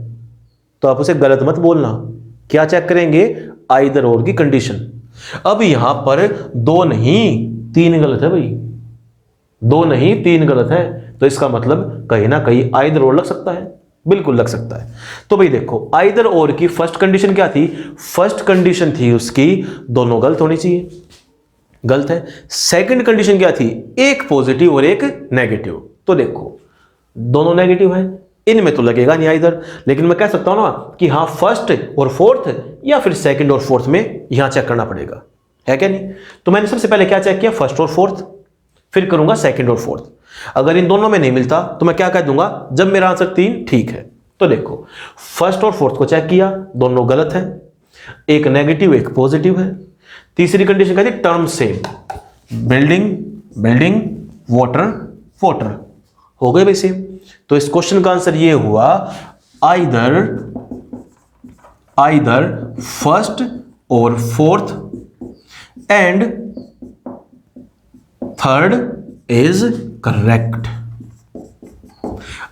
तो आप उसे गलत मत बोलना। क्या चेक करेंगे? आइदर और की कंडीशन। अब यहां पर दो नहीं तीन गलत है भाई, दो नहीं तीन गलत है, तो इसका मतलब कहीं ना कहीं आइदर और लग सकता है, बिल्कुल लग सकता है। तो भाई देखो, आइदर और की फर्स्ट कंडीशन क्या थी? फर्स्ट कंडीशन थी उसकी दोनों गलत होनी चाहिए, गलत है। सेकंड कंडीशन क्या थी? एक पॉजिटिव और एक नेगेटिव। तो देखो दोनों नेगेटिव है, इनमें तो लगेगा नहीं आइदर। लेकिन मैं कह सकता हूं ना कि हाँ फर्स्ट और फोर्थ, या फिर सेकंड और फोर्थ में यहां चेक करना पड़ेगा, है क्या नहीं? तो मैंने सबसे पहले क्या चेक किया? फर्स्ट और फोर्थ, फिर करूंगा सेकंड और फोर्थ। अगर इन दोनों में नहीं मिलता तो मैं क्या कह दूंगा? जब मेरा आंसर 3 ठीक है। तो देखो फर्स्ट और फोर्थ को चेक किया, दोनों गलत है, एक नेगेटिव एक पॉजिटिव है। तीसरी कंडीशन क्या थी? Term same, building building, water water, हो गए भाई सेम। तो इस क्वेश्चन का आंसर ये हुआ आइदर फर्स्ट और fourth and third is correct.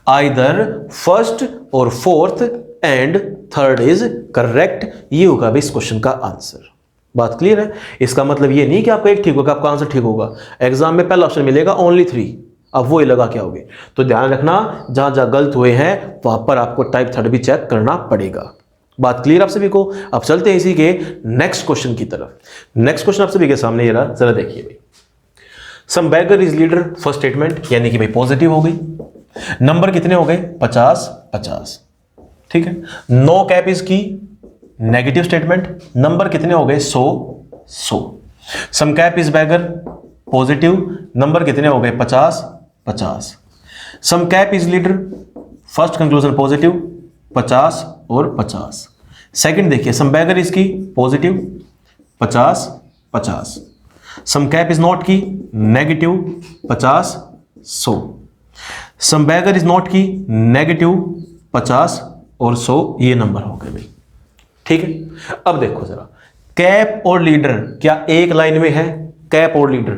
Either first और fourth and third is correct, ये होगा भी इस क्वेश्चन का आंसर। बात क्लियर है? इसका मतलब ये नहीं कि आपका एक ठीक होगा, आपका आंसर ठीक होगा। एग्जाम में पहला ऑप्शन मिलेगा ओनली 3, अब वो ही लगा के आओगे। तो ध्यान रखना, जहां जहां गलत हुए हैं वहां पर आपको टाइप थर्ड भी चेक करना पड़ेगा। बात क्लियर आप सभी को? अब चलते हैं इसी के नेक्स्ट क्वेश्चन की तरफ। नेक्स्ट क्वेश्चन आप सभी के सामने ये रहा, जरा देखिए भाई। Some beggar is leader, first statement यानी कि भाई पॉजिटिव हो गई। नंबर कितने हो गए? 50 50, ठीक है। No cap is key, negative statement. Number कितने हो गए? 100 100। Some cap is beggar, positive. Number कितने हो गए? 50 50। Some cap is leader, first conclusion positive, 50 और 50। सेकंड देखिए, some beggar is key, positive, 50 50। Some cap is not key, negative, 50 100। Some beggar is not key, negative, 50 और 100, ये number हो गए भाई, ठीक है। अब देखो जरा, कैप और लीडर क्या एक लाइन में है? कैप और लीडर,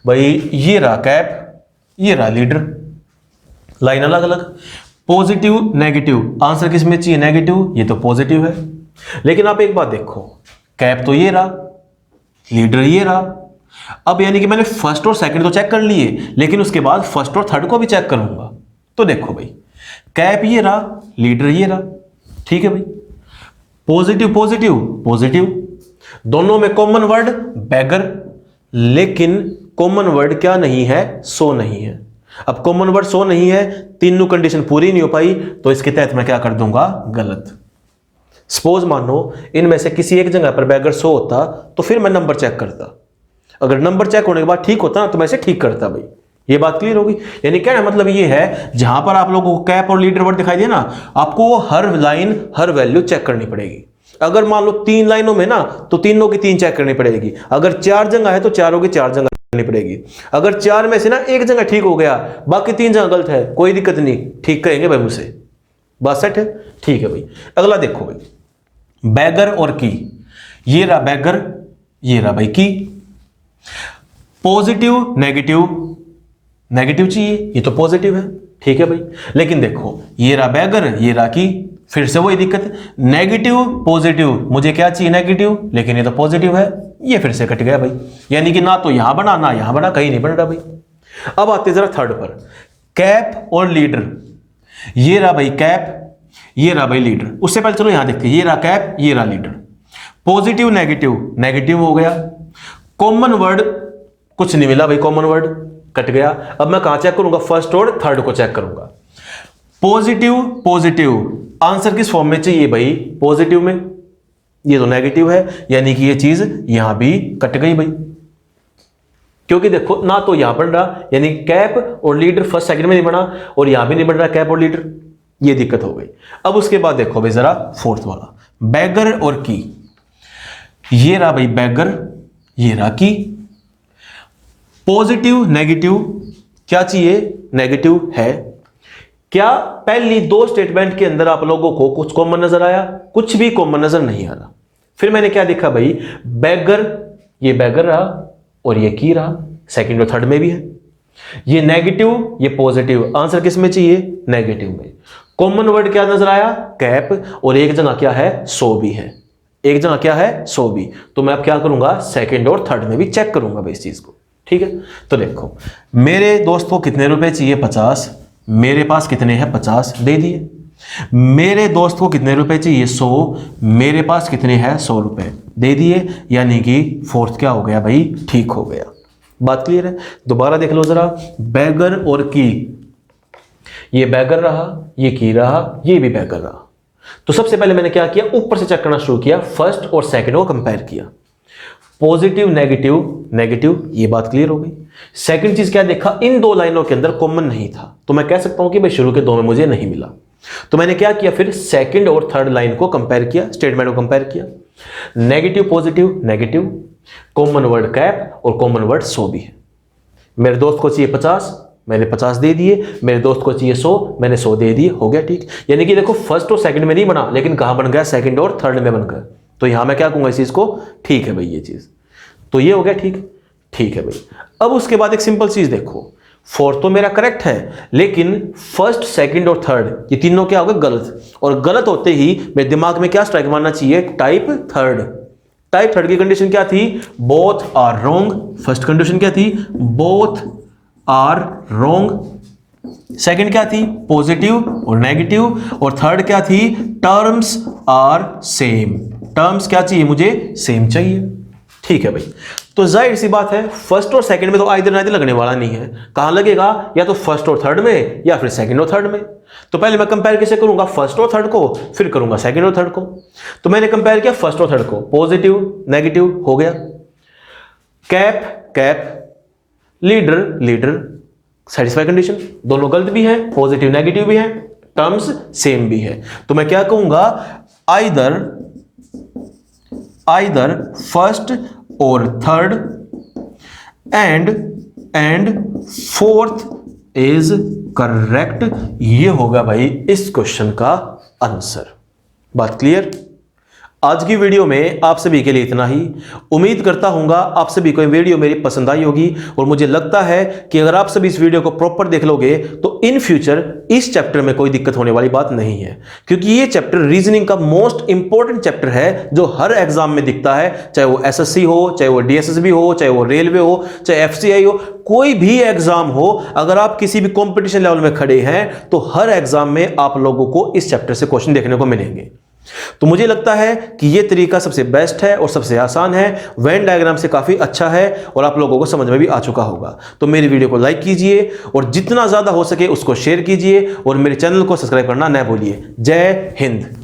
भाई ये रहा कैप, ये रहा लीडर, लाइन अलग अलग। पॉजिटिव नेगेटिव, आंसर किस में चाहिए? नेगेटिव, ये तो पॉजिटिव है। लेकिन आप एक बात देखो, कैप तो ये रहा, लीडर ये रहा। अब यानी कि मैंने फर्स्ट और सेकंड तो चेक कर लिए, लेकिन उसके बाद फर्स्ट और थर्ड को भी चेक करूंगा। तो देखो भाई, कैप ये रहा, लीडर ये रहा, ठीक है भाई। पॉजिटिव पॉजिटिव पॉजिटिव, दोनों में कॉमन वर्ड बैगर, लेकिन कॉमन वर्ड क्या नहीं है? 100 नहीं है। अब कॉमन वर्ड 100 नहीं है, तीनों कंडीशन पूरी नहीं हो पाई, तो इसके तहत मैं क्या कर दूंगा? गलत। सपोज मानो इनमें से किसी एक जगह पर बैगर 100 होता तो फिर मैं नंबर चेक करता। अगर नंबर चेक होने के बाद ठीक होता ना तो मैं इसे ठीक करता भाई, ये बात क्लियर होगी। यानी क्या मतलब ये है, जहां पर आप लोगों को कैप और लीडर वर्ड दिखाई दे ना, आपको वो हर लाइन हर वैल्यू चेक करनी पड़ेगी। अगर मान लो 3 लाइनों में ना, तो तीनों की 3 चेक करनी पड़ेगी। अगर 4 जगह है तो चारों की 4 जगह करनी पड़ेगी। अगर 4 में से ना एक जगह ठीक हो गया, बाकी 3 जगह गलत है, कोई दिक्कत नहीं, ठीक करेंगे भाई मुझसे, बात सेट है। ठीक है भाई, अगला देखो भाई, बैगर और की। ये रहा बैगर, ये रहा भाई की। पॉजिटिव नेगेटिव, नेगेटिव चाहिए, ये तो पॉजिटिव है, ठीक है भाई। लेकिन देखो, ये रहा बैगर, ये रहा की, फिर से वही दिक्कत, नेगेटिव पॉजिटिव, मुझे क्या चाहिए नेगेटिव, लेकिन ये तो पॉजिटिव है, ये फिर से कट गया भाई। यानी कि ना तो यहां बना ना यहां बना, कहीं नहीं बन रहा भाई। अब आते जरा थर्ड पर, कैप और लीडर। ये रहा भाई कैप, ये रहा भाई लीडर। उससे पहले चलो यहां देखते हैं, ये रहा कैप, ये रहा लीडर। पॉजिटिव नेगेटिव, नेगेटिव हो गया। कॉमन वर्ड कुछ नहीं मिला भाई, कॉमन वर्ड कट गया। अब मैं कहां चेक करूंगा, फर्स्ट और थर्ड को चेक करूंगा। पॉजिटिव पॉजिटिव, आंसर किस फॉर्म में चाहिए भाई, पॉजिटिव में, ये तो नेगेटिव है, यानी कि ये चीज यहां भी कट गई भाई। क्योंकि देखो ना तो यहां बन रहा, यानी कैप और लीडर फर्स्ट सेकंड में नहीं बना, और यहां भी नहीं बन रहा कैप और लीडर, ये दिक्कत हो गई। अब उसके बाद देखो भाई जरा फोर्थ वाला, बैगर और की। ये रहा भाई बैगर, ये रहा की। पॉजिटिव नेगेटिव, क्या चाहिए, नेगेटिव है। क्या पहली 2 स्टेटमेंट के अंदर आप लोगों को कुछ कॉमन नजर आया, कुछ भी कॉमन नजर नहीं आ रहा। फिर मैंने क्या देखा भाई, बैगर, ये बैगर रहा और ये की रहा, सेकंड और थर्ड में भी है। ये नेगेटिव, ये पॉजिटिव, आंसर किस में चाहिए, नेगेटिव में। कॉमन वर्ड क्या नजर आया, कैप, और एक जगह क्या है, सो भी है, एक जगह क्या है, सो भी। तो मैं अब क्या करूंगा, सेकंड और थर्ड में भी चेक करूंगा भाई इस चीज को, ठीक है। तो देखो, मेरे दोस्त को कितने रुपए चाहिए, 50, मेरे पास कितने हैं, 50, दे दिए। मेरे दोस्त को कितने रुपए चाहिए, 100, मेरे पास कितने हैं, 100 रुपए, दे दिए। यानी कि फोर्थ क्या हो गया भाई, ठीक हो गया। बात क्लियर है। दोबारा देख लो जरा, बैगर और की। ये बैगर रहा, ये की रहा, ये भी बैगर रहा। तो सबसे पहले मैंने क्या किया, ऊपर से चेक करना शुरू किया, फर्स्ट और सेकंड को कंपेयर किया। पॉजिटिव नेगेटिव, नेगेटिव, ये बात क्लियर हो गई। सेकंड चीज क्या देखा, इन 2 लाइनों के अंदर कॉमन नहीं था, तो मैं कह सकता हूं कि भाई शुरू के 2 में मुझे नहीं मिला। तो मैंने क्या किया, फिर सेकंड और थर्ड लाइन को कंपेयर किया, स्टेटमेंट को कंपेयर किया। Negative positive negative, common word cap और कॉमन वर्ड 100 भी है। मेरे दोस्त को चाहिए 50, मैंने 50 दे दिए। मेरे दोस्त को चाहिए 100, मैंने 100 दे दिए, हो गया ठीक। यानी कि देखो फर्स्ट और सेकंड में नहीं बना, लेकिन कहां बन गया, सेकंड और थर्ड में बन गया। तो यहां मैं क्या कहूंगा इस चीज को, ठीक है भाई ये चीज, तो ये हो गया ठीक, ठीक है भाई। अब उसके बाद एक सिंपल चीज देखो, फोर्थ तो मेरा करेक्ट है, लेकिन फर्स्ट सेकंड और थर्ड ये तीनों क्या हो गए, गलत। और गलत होते ही मेरे दिमाग में क्या स्ट्राइक मारना चाहिए, टाइप थर्ड। टाइप थर्ड की कंडीशन क्या थी, both are wrong. First condition क्या थी, बोथ आर रॉन्ग। सेकंड क्या थी, पॉजिटिव और नेगेटिव। और थर्ड क्या थी, टर्म्स आर सेम। टर्म्स क्या चाहिए मुझे, सेम चाहिए, ठीक है भाई। तो जाहिर सी बात है, फर्स्ट और सेकंड में तो आइदर नाइदर लगने वाला नहीं है। कहां लगेगा, या तो फर्स्ट और थर्ड में, या फिर सेकंड और थर्ड में। तो पहले मैं कंपेयर कैसे करूंगा, फर्स्ट और थर्ड को, फिर करूंगा सेकंड और थर्ड को। तो मैंने कंपेयर किया फर्स्ट और थर्ड को, पॉजिटिव नेगेटिव हो गया, cap cap, leader leader, satisfy condition. दोनों गलत भी है, पॉजिटिव नेगेटिव भी है, टर्म्स सेम भी है। तो मैं क्या कहूंगा, आइदर फर्स्ट और third and fourth is correct. ये होगा भाई इस क्वेश्चन का आंसर। बात क्लियर। आज की वीडियो में आप सभी के लिए इतना ही। उम्मीद करता हूंगा आप सभी को ये वीडियो मेरी पसंद आई होगी, और मुझे लगता है कि अगर आप सभी इस वीडियो को प्रॉपर देख लोगे तो इन फ्यूचर इस चैप्टर में कोई दिक्कत होने वाली बात नहीं है, क्योंकि ये चैप्टर रीजनिंग का मोस्ट इंपॉर्टेंट चैप्टर है जो हर एग्जाम में दिखता है, चाहे वो एसएससी हो, चाहे वो डीएसएसबी हो, चाहे वो रेलवे हो, चाहे एफसीआई हो, कोई भी एग्जाम हो। अगर आप किसी भी कंपटीशन लेवल में खड़े हैं तो हर एग्जाम में आप लोगों को इस चैप्टर से क्वेश्चन देखने को मिलेंगे। तो मुझे लगता है कि यह तरीका सबसे बेस्ट है और सबसे आसान है, वेन डायग्राम से काफी अच्छा है और आप लोगों को समझ में भी आ चुका होगा। तो मेरी वीडियो को लाइक कीजिए और जितना ज्यादा हो सके उसको शेयर कीजिए और मेरे चैनल को सब्सक्राइब करना न भूलिए। जय हिंद।